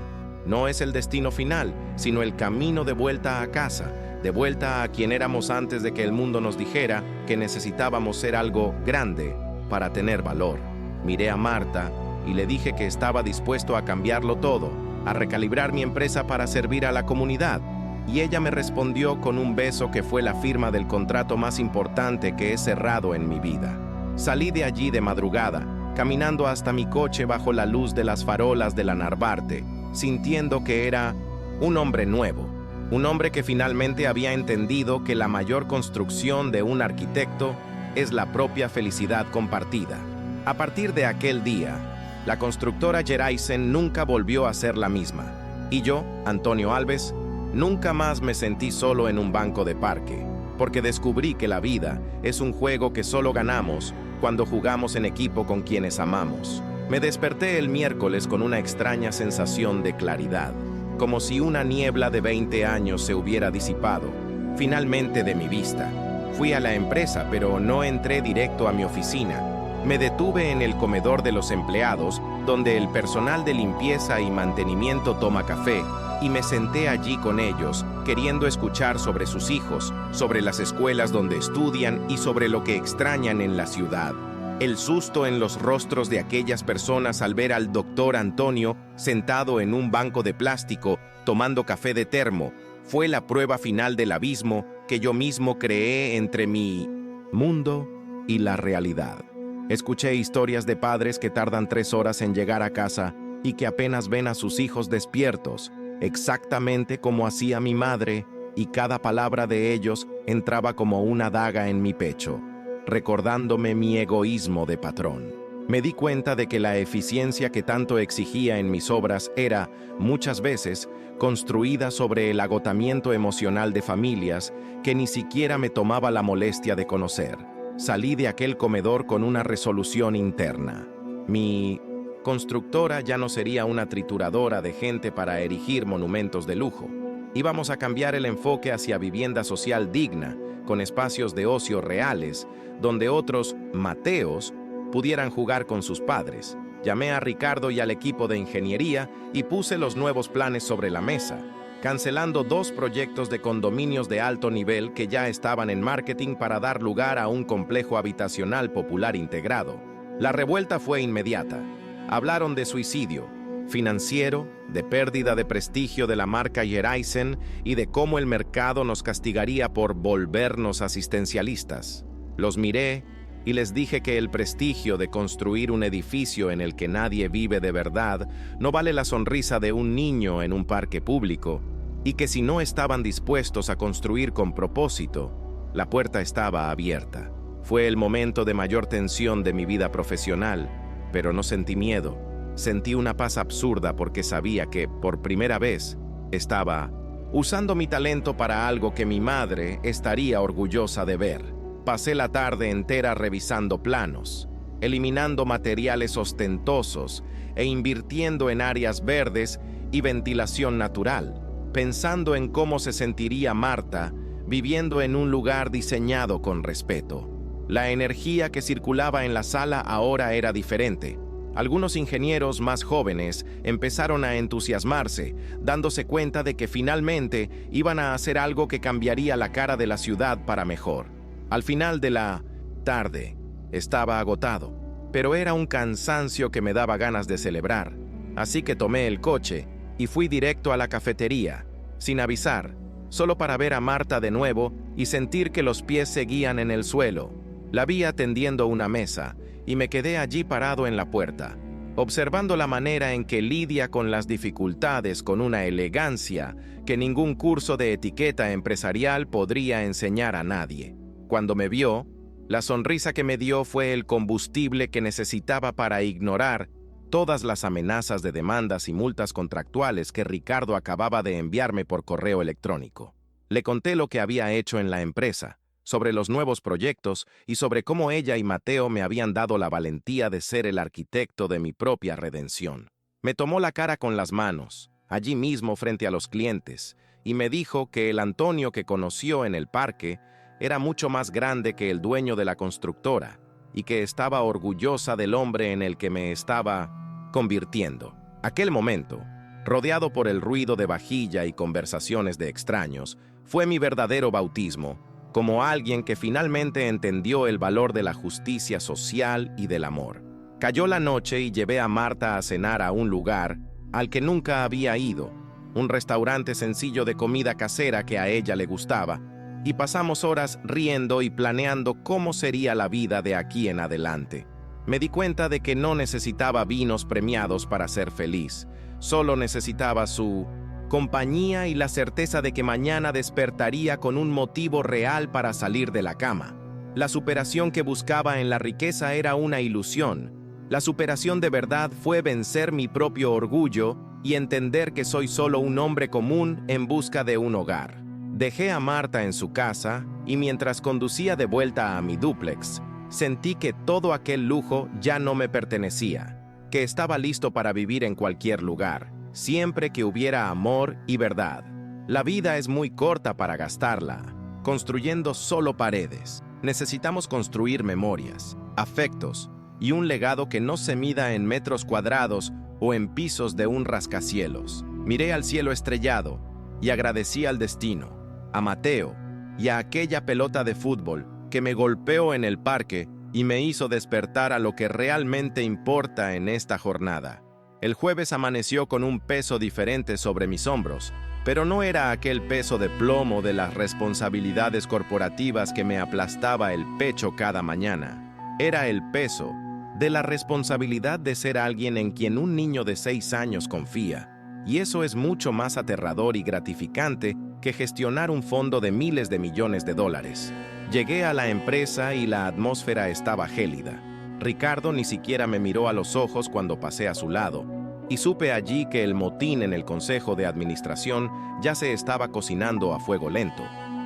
no es el destino final, sino el camino de vuelta a casa, de vuelta a quien éramos antes de que el mundo nos dijera que necesitábamos ser algo grande para tener valor. Miré a Marta y le dije que estaba dispuesto a cambiarlo todo, a recalibrar mi empresa para servir a la comunidad, y ella me respondió con un beso que fue la firma del contrato más importante que he cerrado en mi vida. Salí de allí de madrugada, caminando hasta mi coche bajo la luz de las farolas de la Narvarte, sintiendo que era un hombre nuevo, un hombre que finalmente había entendido que la mayor construcción de un arquitecto es la propia felicidad compartida. A partir de aquel día, la constructora Geraisen nunca volvió a ser la misma, y yo, Antonio Alves, nunca más me sentí solo en un banco de parque, porque descubrí que la vida es un juego que solo ganamos cuando jugamos en equipo con quienes amamos. Me desperté el miércoles con una extraña sensación de claridad, como si una niebla de 20 años se hubiera disipado, finalmente de mi vista. Fui a la empresa, pero no entré directo a mi oficina. Me detuve en el comedor de los empleados, donde el personal de limpieza y mantenimiento toma café, y me senté allí con ellos, queriendo escuchar sobre sus hijos, sobre las escuelas donde estudian y sobre lo que extrañan en la ciudad. El susto en los rostros de aquellas personas al ver al doctor Antonio sentado en un banco de plástico, tomando café de termo, fue la prueba final del abismo que yo mismo creé entre mi mundo y la realidad. Escuché historias de padres que tardan 3 horas en llegar a casa y que apenas ven a sus hijos despiertos, exactamente como hacía mi madre, y cada palabra de ellos entraba como una daga en mi pecho, recordándome mi egoísmo de patrón. Me di cuenta de que la eficiencia que tanto exigía en mis obras era, muchas veces, construida sobre el agotamiento emocional de familias que ni siquiera me tomaba la molestia de conocer. Salí de aquel comedor con una resolución interna. Mi constructora ya no sería una trituradora de gente para erigir monumentos de lujo. Íbamos a cambiar el enfoque hacia vivienda social digna, con espacios de ocio reales, donde otros Mateos pudieran jugar con sus padres. Llamé a Ricardo y al equipo de ingeniería y puse los nuevos planes sobre la mesa, cancelando 2 proyectos de condominios de alto nivel que ya estaban en marketing para dar lugar a un complejo habitacional popular integrado. La revuelta fue inmediata. Hablaron de suicidio financiero, de pérdida de prestigio de la marca Geraisen y de cómo el mercado nos castigaría por volvernos asistencialistas. Los miré y les dije que el prestigio de construir un edificio en el que nadie vive de verdad no vale la sonrisa de un niño en un parque público, y que si no estaban dispuestos a construir con propósito, la puerta estaba abierta. Fue el momento de mayor tensión de mi vida profesional, pero no sentí miedo. Sentí una paz absurda porque sabía que, por primera vez, estaba usando mi talento para algo que mi madre estaría orgullosa de ver. Pasé la tarde entera revisando planos, eliminando materiales ostentosos e invirtiendo en áreas verdes y ventilación natural, pensando en cómo se sentiría Marta viviendo en un lugar diseñado con respeto. La energía que circulaba en la sala ahora era diferente. Algunos ingenieros más jóvenes empezaron a entusiasmarse, dándose cuenta de que finalmente iban a hacer algo que cambiaría la cara de la ciudad para mejor. Al final de la tarde, estaba agotado, pero era un cansancio que me daba ganas de celebrar. Así que tomé el coche y fui directo a la cafetería, sin avisar, solo para ver a Marta de nuevo y sentir que los pies seguían en el suelo. La vi atendiendo una mesa y me quedé allí parado en la puerta, observando la manera en que lidia con las dificultades con una elegancia que ningún curso de etiqueta empresarial podría enseñar a nadie. Cuando me vio, la sonrisa que me dio fue el combustible que necesitaba para ignorar todas las amenazas de demandas y multas contractuales que Ricardo acababa de enviarme por correo electrónico. Le conté lo que había hecho en la empresa, sobre los nuevos proyectos y sobre cómo ella y Mateo me habían dado la valentía de ser el arquitecto de mi propia redención. Me tomó la cara con las manos, allí mismo frente a los clientes, y me dijo que el Antonio que conoció en el parque era mucho más grande que el dueño de la constructora y que estaba orgullosa del hombre en el que me estaba convirtiendo. Aquel momento, rodeado por el ruido de vajilla y conversaciones de extraños, fue mi verdadero bautismo, como alguien que finalmente entendió el valor de la justicia social y del amor. Cayó la noche y llevé a Marta a cenar a un lugar al que nunca había ido, un restaurante sencillo de comida casera que a ella le gustaba, y pasamos horas riendo y planeando cómo sería la vida de aquí en adelante. Me di cuenta de que no necesitaba vinos premiados para ser feliz, solo necesitaba su compañía y la certeza de que mañana despertaría con un motivo real para salir de la cama. La superación que buscaba en la riqueza era una ilusión. La superación de verdad fue vencer mi propio orgullo y entender que soy solo un hombre común en busca de un hogar. Dejé a Marta en su casa y mientras conducía de vuelta a mi dúplex, sentí que todo aquel lujo ya no me pertenecía, que estaba listo para vivir en cualquier lugar, siempre que hubiera amor y verdad. La vida es muy corta para gastarla, construyendo solo paredes. Necesitamos construir memorias, afectos y un legado que no se mida en metros cuadrados o en pisos de un rascacielos. Miré al cielo estrellado y agradecí al destino, a Mateo y a aquella pelota de fútbol que me golpeó en el parque y me hizo despertar a lo que realmente importa en esta jornada. El jueves amaneció con un peso diferente sobre mis hombros, pero no era aquel peso de plomo de las responsabilidades corporativas que me aplastaba el pecho cada mañana. Era el peso de la responsabilidad de ser alguien en quien un niño de 6 años confía, y eso es mucho más aterrador y gratificante que gestionar un fondo de miles de millones de dólares. Llegué a la empresa y la atmósfera estaba gélida. Ricardo ni siquiera me miró a los ojos cuando pasé a su lado, y supe allí que el motín en el consejo de administración ya se estaba cocinando a fuego lento.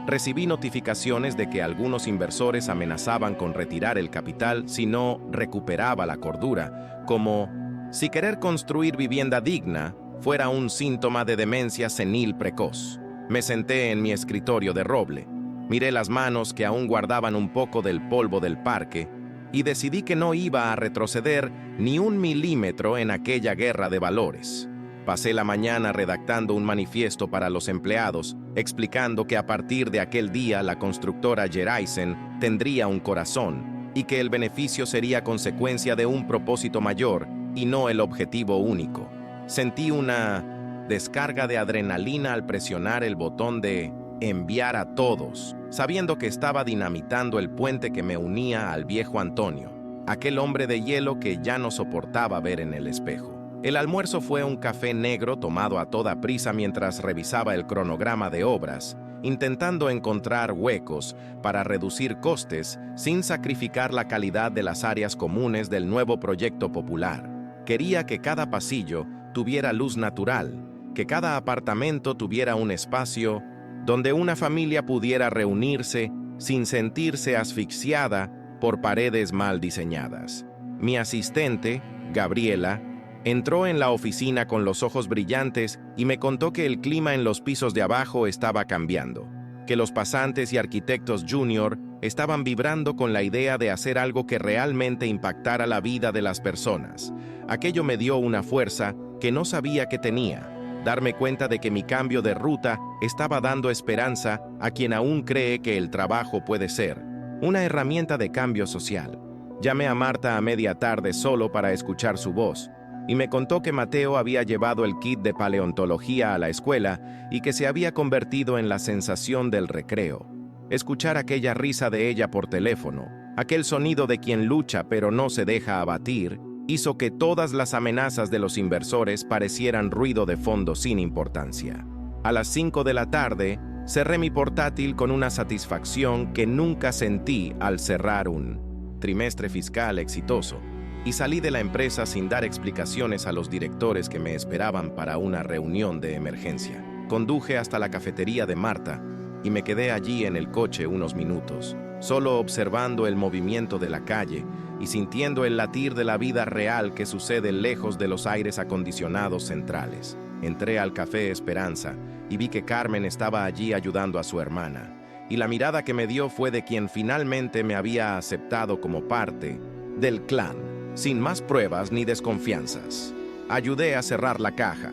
Recibí notificaciones de que algunos inversores amenazaban con retirar el capital si no recuperaba la cordura, como si querer construir vivienda digna fuera un síntoma de demencia senil precoz. Me senté en mi escritorio de roble, miré las manos que aún guardaban un poco del polvo del parque, y decidí que no iba a retroceder ni un milímetro en aquella guerra de valores. Pasé la mañana redactando un manifiesto para los empleados, explicando que a partir de aquel día la constructora Geraisen tendría un corazón y que el beneficio sería consecuencia de un propósito mayor y no el objetivo único. Sentí una descarga de adrenalina al presionar el botón de enviar a todos, sabiendo que estaba dinamitando el puente que me unía al viejo Antonio, aquel hombre de hielo que ya no soportaba ver en el espejo. El almuerzo fue un café negro tomado a toda prisa mientras revisaba el cronograma de obras, intentando encontrar huecos para reducir costes sin sacrificar la calidad de las áreas comunes del nuevo proyecto popular. Quería que cada pasillo tuviera luz natural, que cada apartamento tuviera un espacio donde una familia pudiera reunirse sin sentirse asfixiada por paredes mal diseñadas. Mi asistente, Gabriela, entró en la oficina con los ojos brillantes y me contó que el clima en los pisos de abajo estaba cambiando. que los pasantes y arquitectos junior estaban vibrando con la idea de hacer algo que realmente impactara la vida de las personas. Aquello me dio una fuerza que no sabía que tenía. Darme cuenta de que mi cambio de ruta estaba dando esperanza a quien aún cree que el trabajo puede ser una herramienta de cambio social. Llamé a Marta a media tarde solo para escuchar su voz, y me contó que Mateo había llevado el kit de paleontología a la escuela y que se había convertido en la sensación del recreo. Escuchar aquella risa de ella por teléfono, aquel sonido de quien lucha pero no se deja abatir, hizo que todas las amenazas de los inversores parecieran ruido de fondo sin importancia. A las 5 de la tarde, cerré mi portátil con una satisfacción que nunca sentí al cerrar un trimestre fiscal exitoso, y salí de la empresa sin dar explicaciones a los directores que me esperaban para una reunión de emergencia. Conduje hasta la cafetería de Marta y me quedé allí en el coche unos minutos, solo observando el movimiento de la calle y sintiendo el latir de la vida real que sucede lejos de los aires acondicionados centrales. Entré al Café Esperanza y vi que Carmen estaba allí ayudando a su hermana, y la mirada que me dio fue de quien finalmente me había aceptado como parte del clan, sin más pruebas ni desconfianzas. Ayudé a cerrar la caja,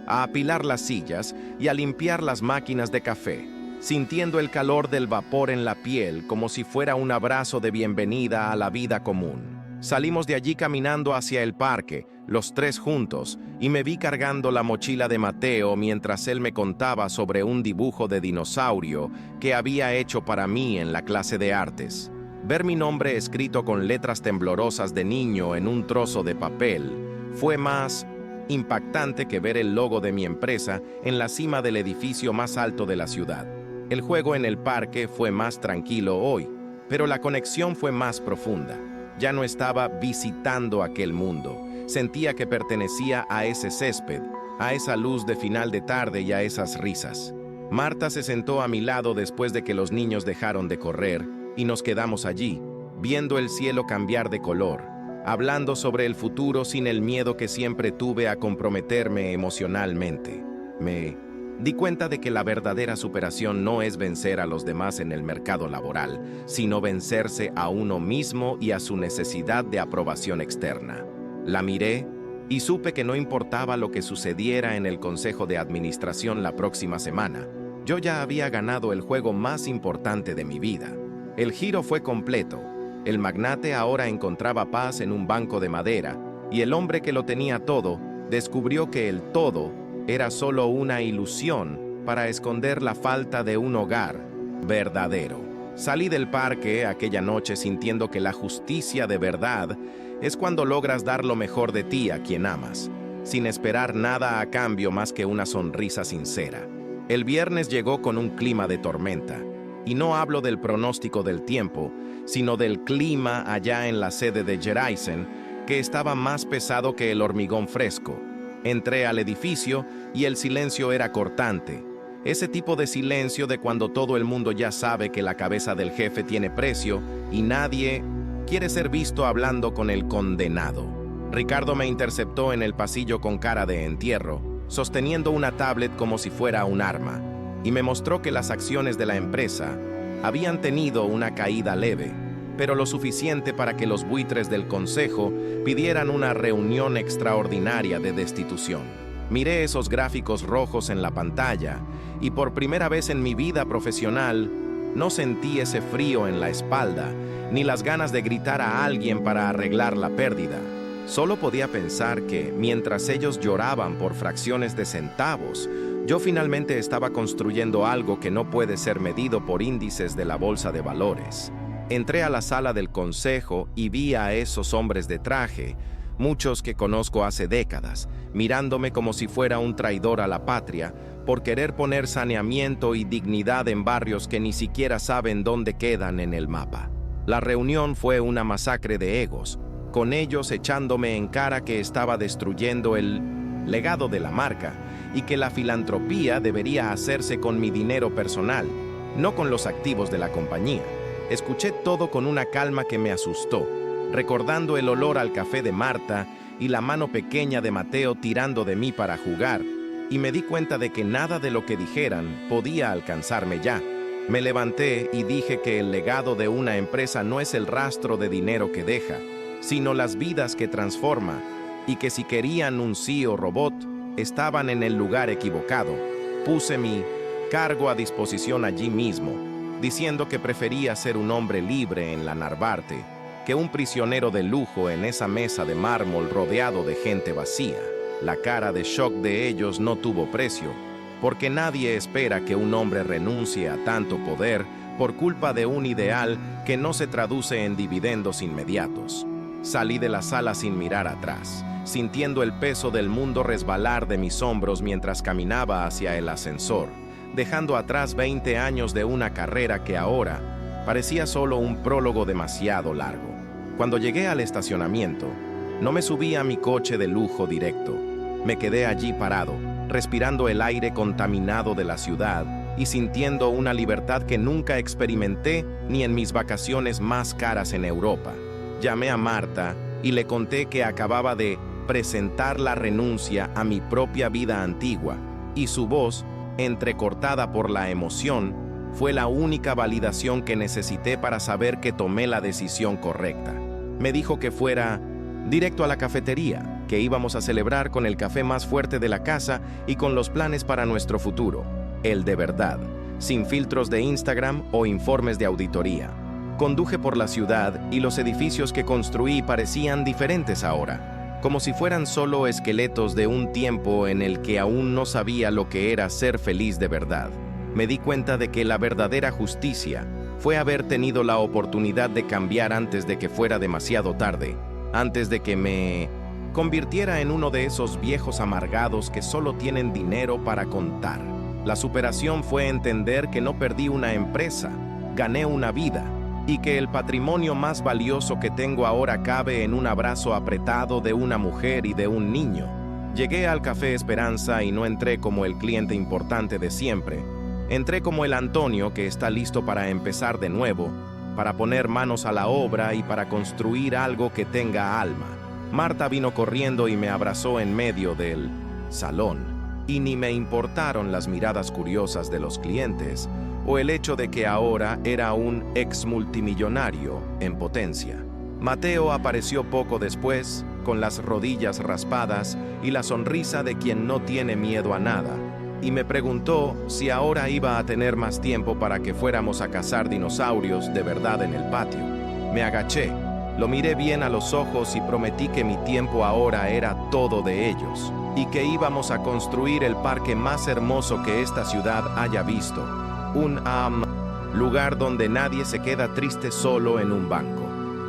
a apilar las sillas y a limpiar las máquinas de café, sintiendo el calor del vapor en la piel como si fuera un abrazo de bienvenida a la vida común. Salimos de allí caminando hacia el parque, los tres juntos, y me vi cargando la mochila de Mateo mientras él me contaba sobre un dibujo de dinosaurio que había hecho para mí en la clase de artes. Ver mi nombre escrito con letras temblorosas de niño en un trozo de papel fue más impactante que ver el logo de mi empresa en la cima del edificio más alto de la ciudad. El juego en el parque fue más tranquilo hoy, pero la conexión fue más profunda. Ya no estaba visitando aquel mundo. Sentía que pertenecía a ese césped, a esa luz de final de tarde y a esas risas. Marta se sentó a mi lado después de que los niños dejaron de correr y nos quedamos allí, viendo el cielo cambiar de color, hablando sobre el futuro sin el miedo que siempre tuve a comprometerme emocionalmente. Me di cuenta de que la verdadera superación no es vencer a los demás en el mercado laboral, sino vencerse a uno mismo y a su necesidad de aprobación externa. La miré y supe que no importaba lo que sucediera en el consejo de administración la próxima semana. Yo ya había ganado el juego más importante de mi vida. El giro fue completo. El magnate ahora encontraba paz en un banco de madera, y el hombre que lo tenía todo descubrió que el todo era solo una ilusión para esconder la falta de un hogar verdadero. Salí del parque aquella noche sintiendo que la justicia de verdad es cuando logras dar lo mejor de ti a quien amas, sin esperar nada a cambio más que una sonrisa sincera. El viernes llegó con un clima de tormenta, y no hablo del pronóstico del tiempo, sino del clima allá en la sede de Gereisen, que estaba más pesado que el hormigón fresco. Entré al edificio y el silencio era cortante. Ese tipo de silencio de cuando todo el mundo ya sabe que la cabeza del jefe tiene precio y nadie quiere ser visto hablando con el condenado. Ricardo me interceptó en el pasillo con cara de entierro, sosteniendo una tablet como si fuera un arma, y me mostró que las acciones de la empresa habían tenido una caída leve, pero lo suficiente para que los buitres del consejo pidieran una reunión extraordinaria de destitución. Miré esos gráficos rojos en la pantalla y por primera vez en mi vida profesional no sentí ese frío en la espalda ni las ganas de gritar a alguien para arreglar la pérdida. Solo podía pensar que, mientras ellos lloraban por fracciones de centavos, yo finalmente estaba construyendo algo que no puede ser medido por índices de la bolsa de valores. Entré a la sala del consejo y vi a esos hombres de traje, muchos que conozco hace décadas, mirándome como si fuera un traidor a la patria por querer poner saneamiento y dignidad en barrios que ni siquiera saben dónde quedan en el mapa. La reunión fue una masacre de egos, con ellos echándome en cara que estaba destruyendo el legado de la marca y que la filantropía debería hacerse con mi dinero personal, no con los activos de la compañía. Escuché todo con una calma que me asustó, recordando el olor al café de Marta y la mano pequeña de Mateo tirando de mí para jugar, y me di cuenta de que nada de lo que dijeran podía alcanzarme ya. Me levanté y dije que el legado de una empresa no es el rastro de dinero que deja, sino las vidas que transforma, y que si querían un CEO robot, estaban en el lugar equivocado. Puse mi cargo a disposición allí mismo, diciendo que prefería ser un hombre libre en la Narvarte que un prisionero de lujo en esa mesa de mármol rodeado de gente vacía. La cara de shock de ellos no tuvo precio, porque nadie espera que un hombre renuncie a tanto poder por culpa de un ideal que no se traduce en dividendos inmediatos. Salí de la sala sin mirar atrás, sintiendo el peso del mundo resbalar de mis hombros mientras caminaba hacia el ascensor, dejando atrás 20 años de una carrera que ahora parecía solo un prólogo demasiado largo. Cuando llegué al estacionamiento, no me subí a mi coche de lujo directo. Me quedé allí parado, respirando el aire contaminado de la ciudad y sintiendo una libertad que nunca experimenté ni en mis vacaciones más caras en Europa. Llamé a Marta y le conté que acababa de presentar la renuncia a mi propia vida antigua, y su voz, entrecortada por la emoción, fue la única validación que necesité para saber que tomé la decisión correcta. Me dijo que fuera directo a la cafetería, que íbamos a celebrar con el café más fuerte de la casa y con los planes para nuestro futuro, el de verdad, sin filtros de Instagram o informes de auditoría. Conduje por la ciudad y los edificios que construí parecían diferentes ahora, como si fueran solo esqueletos de un tiempo en el que aún no sabía lo que era ser feliz de verdad. Me di cuenta de que la verdadera justicia fue haber tenido la oportunidad de cambiar antes de que fuera demasiado tarde, antes de que me convirtiera en uno de esos viejos amargados que solo tienen dinero para contar. La superación fue entender que no perdí una empresa, gané una vida, y que el patrimonio más valioso que tengo ahora cabe en un abrazo apretado de una mujer y de un niño. Llegué al Café Esperanza y no entré como el cliente importante de siempre. Entré como el Antonio que está listo para empezar de nuevo, para poner manos a la obra y para construir algo que tenga alma. Marta vino corriendo y me abrazó en medio del salón, y ni me importaron las miradas curiosas de los clientes o el hecho de que ahora era un ex multimillonario en potencia. Mateo apareció poco después, con las rodillas raspadas y la sonrisa de quien no tiene miedo a nada, y me preguntó si ahora iba a tener más tiempo para que fuéramos a cazar dinosaurios de verdad en el patio. Me agaché, lo miré bien a los ojos y prometí que mi tiempo ahora era todo de ellos, y que íbamos a construir el parque más hermoso que esta ciudad haya visto. Un lugar donde nadie se queda triste solo en un banco.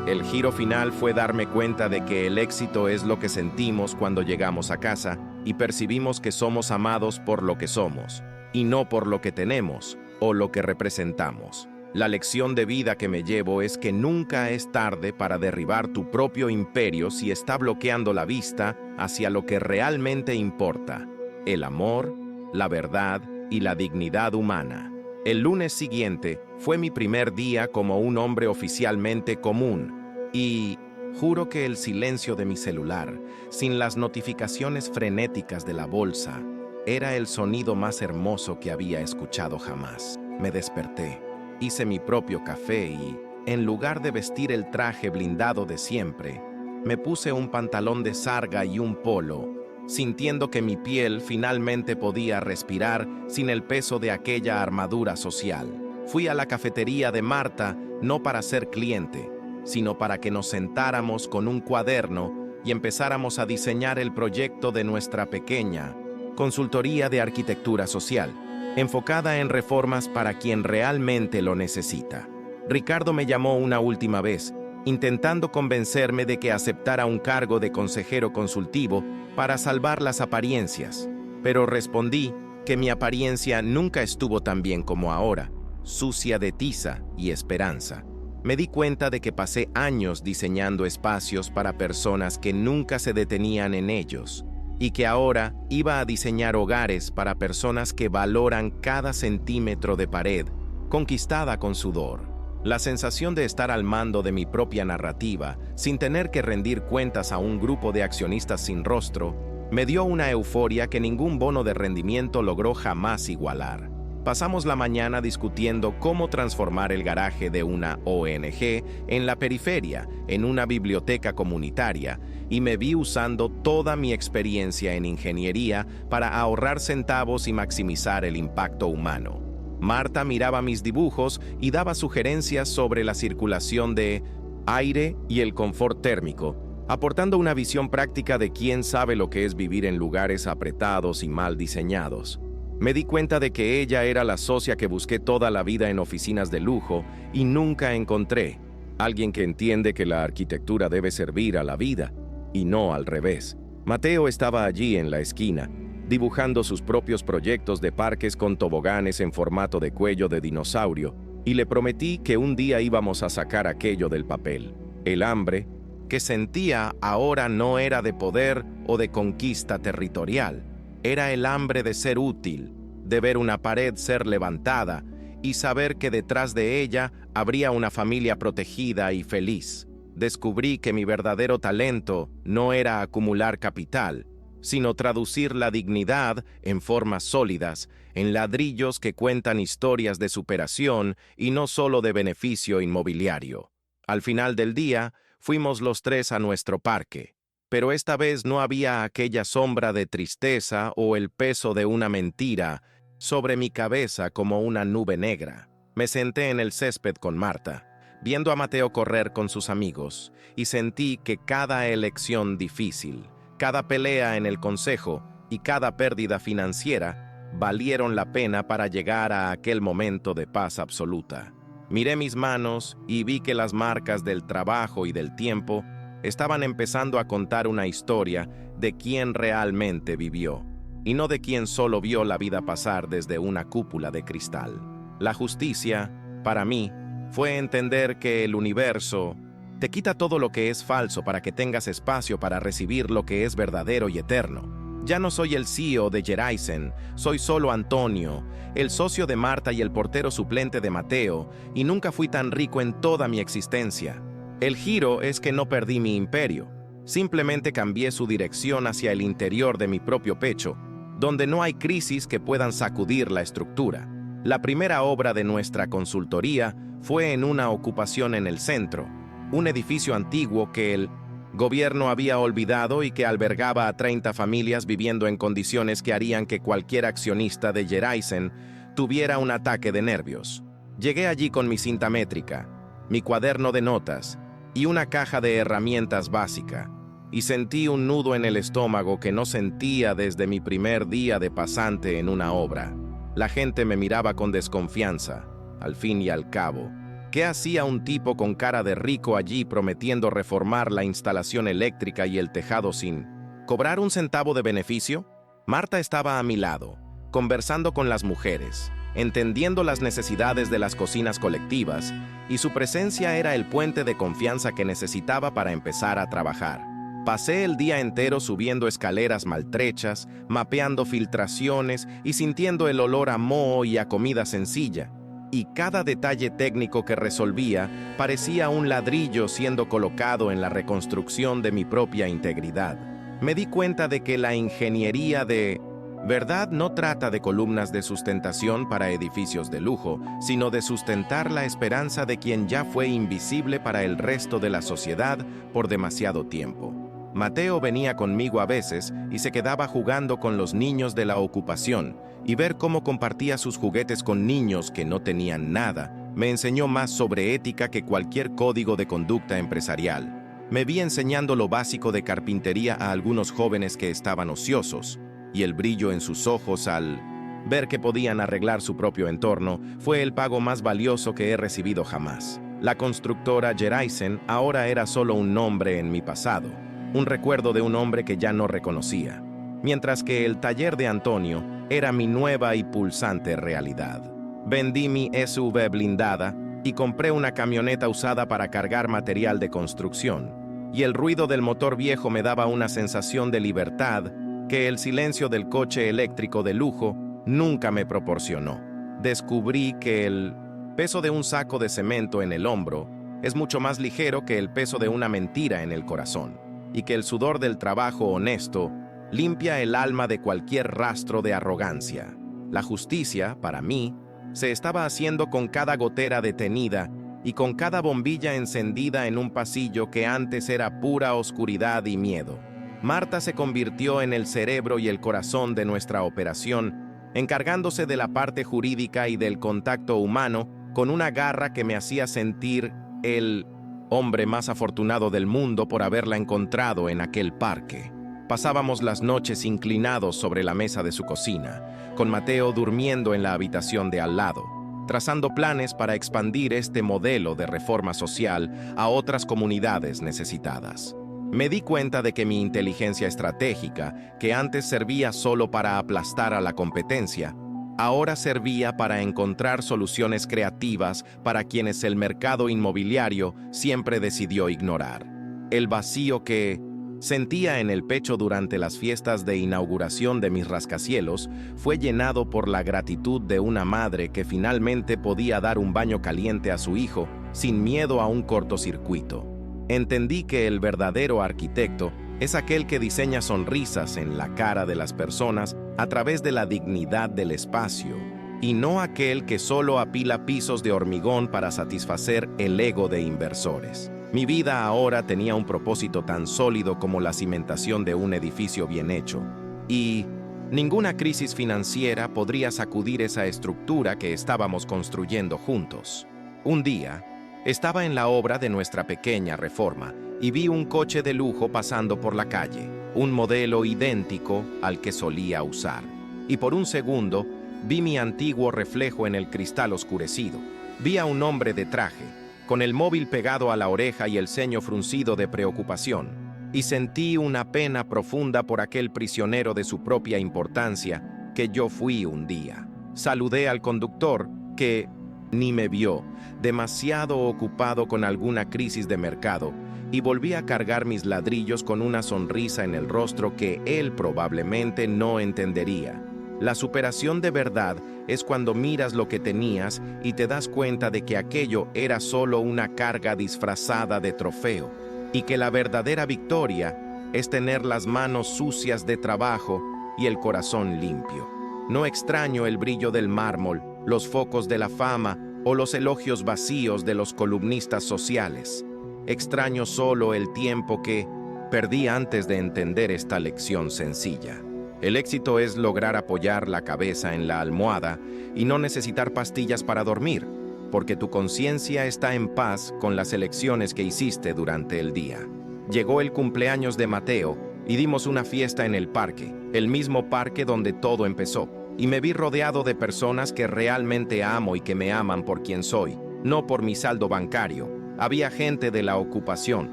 El giro final fue darme cuenta de que el éxito es lo que sentimos cuando llegamos a casa y percibimos que somos amados por lo que somos, y no por lo que tenemos o lo que representamos. La lección de vida que me llevo es que nunca es tarde para derribar tu propio imperio si está bloqueando la vista hacia lo que realmente importa: el amor, la verdad y la dignidad humana. El lunes siguiente fue mi primer día como un hombre oficialmente común, y juro que el silencio de mi celular, sin las notificaciones frenéticas de la bolsa, era el sonido más hermoso que había escuchado jamás. Me desperté, hice mi propio café y, en lugar de vestir el traje blindado de siempre, me puse un pantalón de sarga y un polo, sintiendo que mi piel finalmente podía respirar sin el peso de aquella armadura social. Fui a la cafetería de Marta no para ser cliente, sino para que nos sentáramos con un cuaderno y empezáramos a diseñar el proyecto de nuestra pequeña consultoría de arquitectura social, enfocada en reformas para quien realmente lo necesita. Ricardo me llamó una última vez, intentando convencerme de que aceptara un cargo de consejero consultivo para salvar las apariencias, pero respondí que mi apariencia nunca estuvo tan bien como ahora, sucia de tiza y esperanza. Me di cuenta de que pasé años diseñando espacios para personas que nunca se detenían en ellos, y que ahora iba a diseñar hogares para personas que valoran cada centímetro de pared, conquistada con sudor. La sensación de estar al mando de mi propia narrativa, sin tener que rendir cuentas a un grupo de accionistas sin rostro, me dio una euforia que ningún bono de rendimiento logró jamás igualar. Pasamos la mañana discutiendo cómo transformar el garaje de una ONG en la periferia, en una biblioteca comunitaria, y me vi usando toda mi experiencia en ingeniería para ahorrar centavos y maximizar el impacto humano. Marta miraba mis dibujos y daba sugerencias sobre la circulación de aire y el confort térmico, aportando una visión práctica de quién sabe lo que es vivir en lugares apretados y mal diseñados. Me di cuenta de que ella era la socia que busqué toda la vida en oficinas de lujo y nunca encontré. Alguien que entiende que la arquitectura debe servir a la vida, y no al revés. Mateo estaba allí en la esquina, dibujando sus propios proyectos de parques con toboganes en formato de cuello de dinosaurio, y le prometí que un día íbamos a sacar aquello del papel. El hambre que sentía ahora no era de poder o de conquista territorial. Era el hambre de ser útil, de ver una pared ser levantada y saber que detrás de ella habría una familia protegida y feliz. Descubrí que mi verdadero talento no era acumular capital, sino traducir la dignidad en formas sólidas, en ladrillos que cuentan historias de superación y no solo de beneficio inmobiliario. Al final del día, fuimos los tres a nuestro parque. Pero esta vez no había aquella sombra de tristeza o el peso de una mentira sobre mi cabeza como una nube negra. Me senté en el césped con Marta, viendo a Mateo correr con sus amigos, y sentí que cada elección difícil, cada pelea en el consejo y cada pérdida financiera valieron la pena para llegar a aquel momento de paz absoluta. Miré mis manos y vi que las marcas del trabajo y del tiempo estaban empezando a contar una historia de quién realmente vivió, y no de quien solo vio la vida pasar desde una cúpula de cristal. La justicia, para mí, fue entender que el universo te quita todo lo que es falso para que tengas espacio para recibir lo que es verdadero y eterno. Ya no soy el CEO de Jeraysen, soy solo Antonio, el socio de Marta y el portero suplente de Mateo, y nunca fui tan rico en toda mi existencia. El giro es que no perdí mi imperio, simplemente cambié su dirección hacia el interior de mi propio pecho, donde no hay crisis que puedan sacudir la estructura. La primera obra de nuestra consultoría fue en una ocupación en el centro, un edificio antiguo que el gobierno había olvidado y que albergaba a 30 familias viviendo en condiciones que harían que cualquier accionista de Jeraysen tuviera un ataque de nervios. Llegué allí con mi cinta métrica, mi cuaderno de notas y una caja de herramientas básica, y sentí un nudo en el estómago que no sentía desde mi primer día de pasante en una obra. La gente me miraba con desconfianza, al fin y al cabo. ¿Qué hacía un tipo con cara de rico allí prometiendo reformar la instalación eléctrica y el tejado sin cobrar un centavo de beneficio? Marta estaba a mi lado, conversando con las mujeres, entendiendo las necesidades de las cocinas colectivas, y su presencia era el puente de confianza que necesitaba para empezar a trabajar. Pasé el día entero subiendo escaleras maltrechas, mapeando filtraciones y sintiendo el olor a moho y a comida sencilla, y cada detalle técnico que resolvía parecía un ladrillo siendo colocado en la reconstrucción de mi propia integridad. Me di cuenta de que la ingeniería de verdad no trata de columnas de sustentación para edificios de lujo, sino de sustentar la esperanza de quien ya fue invisible para el resto de la sociedad por demasiado tiempo. Mateo venía conmigo a veces y se quedaba jugando con los niños de la ocupación, y ver cómo compartía sus juguetes con niños que no tenían nada me enseñó más sobre ética que cualquier código de conducta empresarial. Me vi enseñando lo básico de carpintería a algunos jóvenes que estaban ociosos, y el brillo en sus ojos al ver que podían arreglar su propio entorno fue el pago más valioso que he recibido jamás. La constructora Jeraysen ahora era solo un nombre en mi pasado, un recuerdo de un hombre que ya no reconocía, mientras que el taller de Antonio era mi nueva y pulsante realidad. Vendí mi SUV blindada y compré una camioneta usada para cargar material de construcción, y el ruido del motor viejo me daba una sensación de libertad que el silencio del coche eléctrico de lujo nunca me proporcionó. Descubrí que el peso de un saco de cemento en el hombro es mucho más ligero que el peso de una mentira en el corazón, y que el sudor del trabajo honesto limpia el alma de cualquier rastro de arrogancia. La justicia, para mí, se estaba haciendo con cada gotera detenida y con cada bombilla encendida en un pasillo que antes era pura oscuridad y miedo. Marta se convirtió en el cerebro y el corazón de nuestra operación, encargándose de la parte jurídica y del contacto humano con una garra que me hacía sentir el hombre más afortunado del mundo por haberla encontrado en aquel parque. Pasábamos las noches inclinados sobre la mesa de su cocina, con Mateo durmiendo en la habitación de al lado, trazando planes para expandir este modelo de reforma social a otras comunidades necesitadas. Me di cuenta de que mi inteligencia estratégica, que antes servía solo para aplastar a la competencia, ahora servía para encontrar soluciones creativas para quienes el mercado inmobiliario siempre decidió ignorar. El vacío que sentía en el pecho durante las fiestas de inauguración de mis rascacielos fue llenado por la gratitud de una madre que finalmente podía dar un baño caliente a su hijo sin miedo a un cortocircuito. Entendí que el verdadero arquitecto es aquel que diseña sonrisas en la cara de las personas a través de la dignidad del espacio, y no aquel que solo apila pisos de hormigón para satisfacer el ego de inversores. Mi vida ahora tenía un propósito tan sólido como la cimentación de un edificio bien hecho, y ninguna crisis financiera podría sacudir esa estructura que estábamos construyendo juntos. Un día, estaba en la obra de nuestra pequeña reforma y vi un coche de lujo pasando por la calle, un modelo idéntico al que solía usar. Y por un segundo, vi mi antiguo reflejo en el cristal oscurecido. Vi a un hombre de traje, con el móvil pegado a la oreja y el ceño fruncido de preocupación, y sentí una pena profunda por aquel prisionero de su propia importancia que yo fui un día. Saludé al conductor, que ni me vio, demasiado ocupado con alguna crisis de mercado, y volví a cargar mis ladrillos con una sonrisa en el rostro que él probablemente no entendería. La superación de verdad es cuando miras lo que tenías y te das cuenta de que aquello era solo una carga disfrazada de trofeo, y que la verdadera victoria es tener las manos sucias de trabajo y el corazón limpio. No extraño el brillo del mármol, los focos de la fama o los elogios vacíos de los columnistas sociales. Extraño solo el tiempo que perdí antes de entender esta lección sencilla. El éxito es lograr apoyar la cabeza en la almohada y no necesitar pastillas para dormir, porque tu conciencia está en paz con las elecciones que hiciste durante el día. Llegó el cumpleaños de Mateo y dimos una fiesta en el parque, el mismo parque donde todo empezó. Y me vi rodeado de personas que realmente amo y que me aman por quien soy, no por mi saldo bancario. Había gente de la ocupación,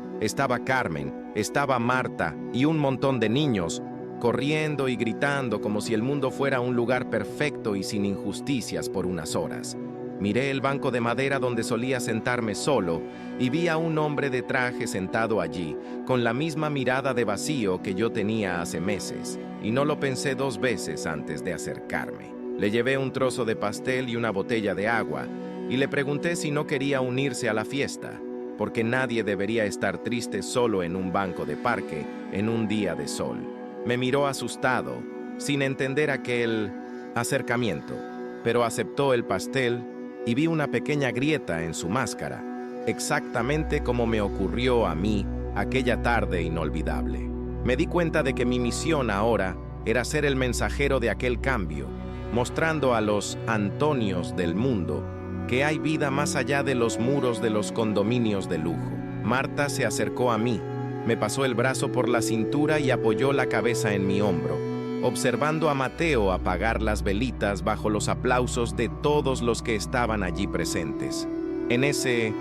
estaba Carmen, estaba Marta y un montón de niños, corriendo y gritando como si el mundo fuera un lugar perfecto y sin injusticias por unas horas. Miré el banco de madera donde solía sentarme solo y vi a un hombre de traje sentado allí, con la misma mirada de vacío que yo tenía hace meses, y no lo pensé dos veces antes de acercarme. Le llevé un trozo de pastel y una botella de agua, y le pregunté si no quería unirse a la fiesta, porque nadie debería estar triste solo en un banco de parque en un día de sol. Me miró asustado, sin entender aquel acercamiento, pero aceptó el pastel y vi una pequeña grieta en su máscara, exactamente como me ocurrió a mí aquella tarde inolvidable. Me di cuenta de que mi misión ahora era ser el mensajero de aquel cambio, mostrando a los Antonios del mundo que hay vida más allá de los muros de los condominios de lujo. Marta se acercó a mí, me pasó el brazo por la cintura y apoyó la cabeza en mi hombro, observando a Mateo apagar las velitas bajo los aplausos de todos los que estaban allí presentes. En ese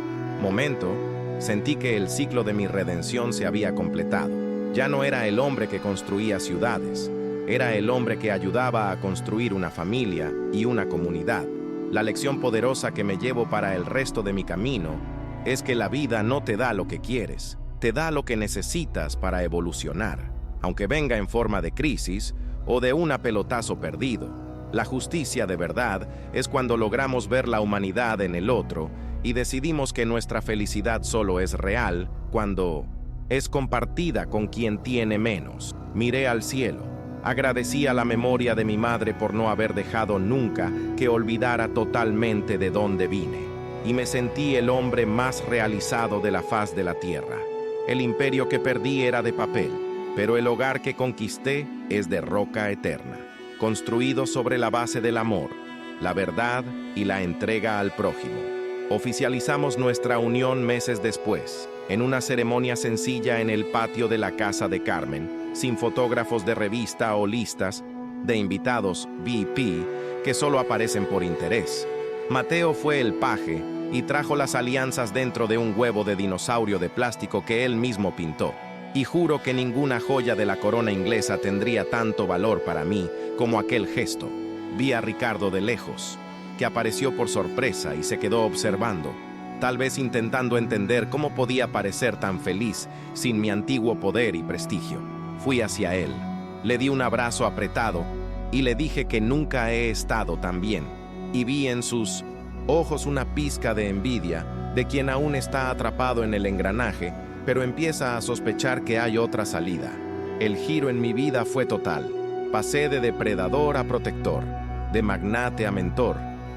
momento, sentí que el ciclo de mi redención se había completado. Ya no era el hombre que construía ciudades, era el hombre que ayudaba a construir una familia y una comunidad. La lección poderosa que me llevo para el resto de mi camino es que la vida no te da lo que quieres, te da lo que necesitas para evolucionar, aunque venga en forma de crisis o de un pelotazo perdido. La justicia de verdad es cuando logramos ver la humanidad en el otro y decidimos que nuestra felicidad solo es real cuando es compartida con quien tiene menos. Miré al cielo. Agradecí a la memoria de mi madre por no haber dejado nunca que olvidara totalmente de dónde vine, y me sentí el hombre más realizado de la faz de la tierra. El imperio que perdí era de papel, pero el hogar que conquisté es de roca eterna, construido sobre la base del amor, la verdad y la entrega al prójimo. Oficializamos nuestra unión meses después, en una ceremonia sencilla en el patio de la casa de Carmen, sin fotógrafos de revista o listas de invitados VIP que solo aparecen por interés. Mateo fue el paje y trajo las alianzas dentro de un huevo de dinosaurio de plástico que él mismo pintó. Y juro que ninguna joya de la corona inglesa tendría tanto valor para mí como aquel gesto. Vi a Ricardo de lejos, que apareció por sorpresa y se quedó observando, tal vez intentando entender cómo podía parecer tan feliz sin mi antiguo poder y prestigio. Fui hacia él, le di un abrazo apretado y le dije que nunca he estado tan bien, y vi en sus ojos una pizca de envidia de quien aún está atrapado en el engranaje, pero empieza a sospechar que hay otra salida. El giro en mi vida fue total. Pasé de depredador a protector, de magnate a mentor,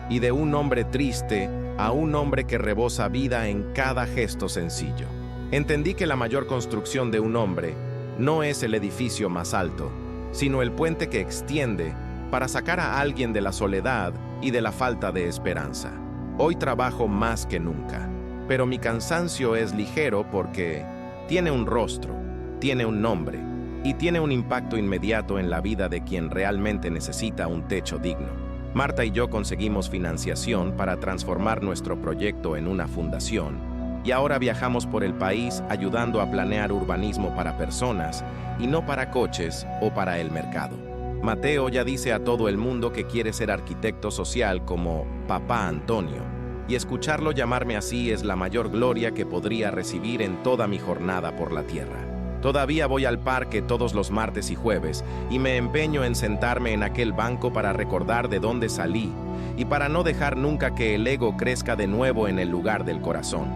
y de un hombre triste a un hombre que rebosa vida en cada gesto sencillo. Entendí que la mayor construcción de un hombre no es el edificio más alto, sino el puente que extiende para sacar a alguien de la soledad y de la falta de esperanza. Hoy trabajo más que nunca, pero mi cansancio es ligero porque tiene un rostro, tiene un nombre y tiene un impacto inmediato en la vida de quien realmente necesita un techo digno. Marta y yo conseguimos financiación para transformar nuestro proyecto en una fundación, y ahora viajamos por el país ayudando a planear urbanismo para personas y no para coches o para el mercado. Mateo ya dice a todo el mundo que quiere ser arquitecto social como Papá Antonio, y escucharlo llamarme así es la mayor gloria que podría recibir en toda mi jornada por la tierra. Todavía voy al parque todos los martes y jueves y me empeño en sentarme en aquel banco para recordar de dónde salí y para no dejar nunca que el ego crezca de nuevo en el lugar del corazón.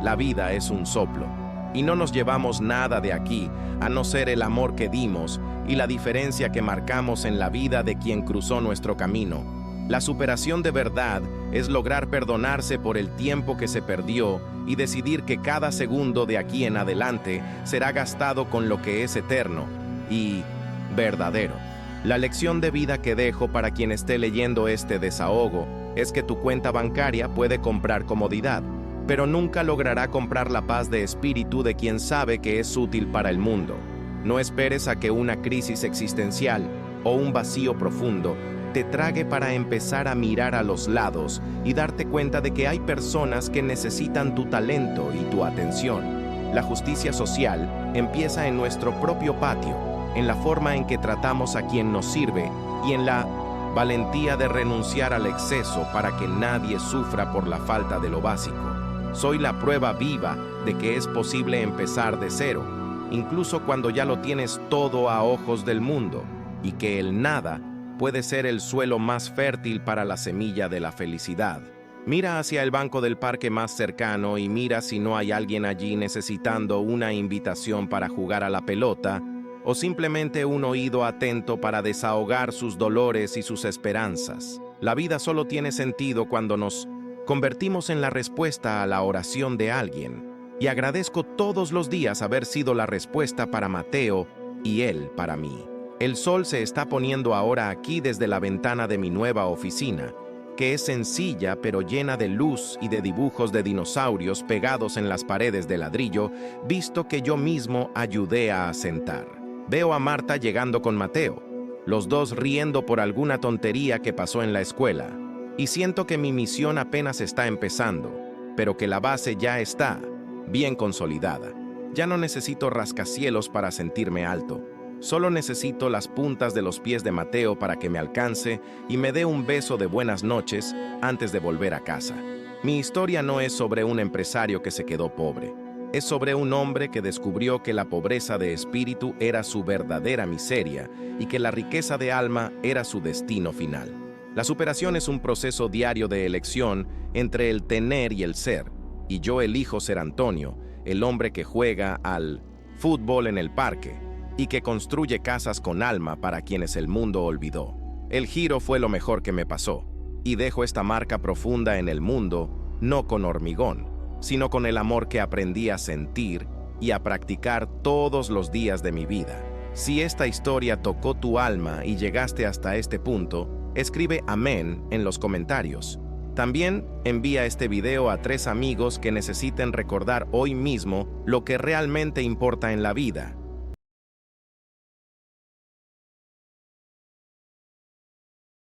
La vida es un soplo, y no nos llevamos nada de aquí, a no ser el amor que dimos y la diferencia que marcamos en la vida de quien cruzó nuestro camino. La superación de verdad es lograr perdonarse por el tiempo que se perdió y decidir que cada segundo de aquí en adelante será gastado con lo que es eterno y verdadero. La lección de vida que dejo para quien esté leyendo este desahogo es que tu cuenta bancaria puede comprar comodidad, pero nunca logrará comprar la paz de espíritu de quien sabe que es útil para el mundo. No esperes a que una crisis existencial o un vacío profundo te trague para empezar a mirar a los lados y darte cuenta de que hay personas que necesitan tu talento y tu atención. La justicia social empieza en nuestro propio patio, en la forma en que tratamos a quien nos sirve y en la valentía de renunciar al exceso para que nadie sufra por la falta de lo básico. Soy la prueba viva de que es posible empezar de cero, incluso cuando ya lo tienes todo a ojos del mundo, y que el nada puede ser el suelo más fértil para la semilla de la felicidad. Mira hacia el banco del parque más cercano y mira si no hay alguien allí necesitando una invitación para jugar a la pelota, o simplemente un oído atento para desahogar sus dolores y sus esperanzas. La vida solo tiene sentido cuando nos convertimos en la respuesta a la oración de alguien, y agradezco todos los días haber sido la respuesta para Mateo y él para mí. El sol se está poniendo ahora aquí desde la ventana de mi nueva oficina, que es sencilla pero llena de luz y de dibujos de dinosaurios pegados en las paredes de ladrillo, visto que yo mismo ayudé a asentar. Veo a Marta llegando con Mateo, los dos riendo por alguna tontería que pasó en la escuela, y siento que mi misión apenas está empezando, pero que la base ya está bien consolidada. Ya no necesito rascacielos para sentirme alto. Solo necesito las puntas de los pies de Mateo para que me alcance y me dé un beso de buenas noches antes de volver a casa. Mi historia no es sobre un empresario que se quedó pobre. Es sobre un hombre que descubrió que la pobreza de espíritu era su verdadera miseria y que la riqueza de alma era su destino final. La superación es un proceso diario de elección entre el tener y el ser, y yo elijo ser Antonio, el hombre que juega al fútbol en el parque, y que construye casas con alma para quienes el mundo olvidó. El giro fue lo mejor que me pasó, y dejo esta marca profunda en el mundo, no con hormigón, sino con el amor que aprendí a sentir y a practicar todos los días de mi vida. Si esta historia tocó tu alma y llegaste hasta este punto, escribe amén en los comentarios. También envía este video a 3 amigos que necesiten recordar hoy mismo lo que realmente importa en la vida.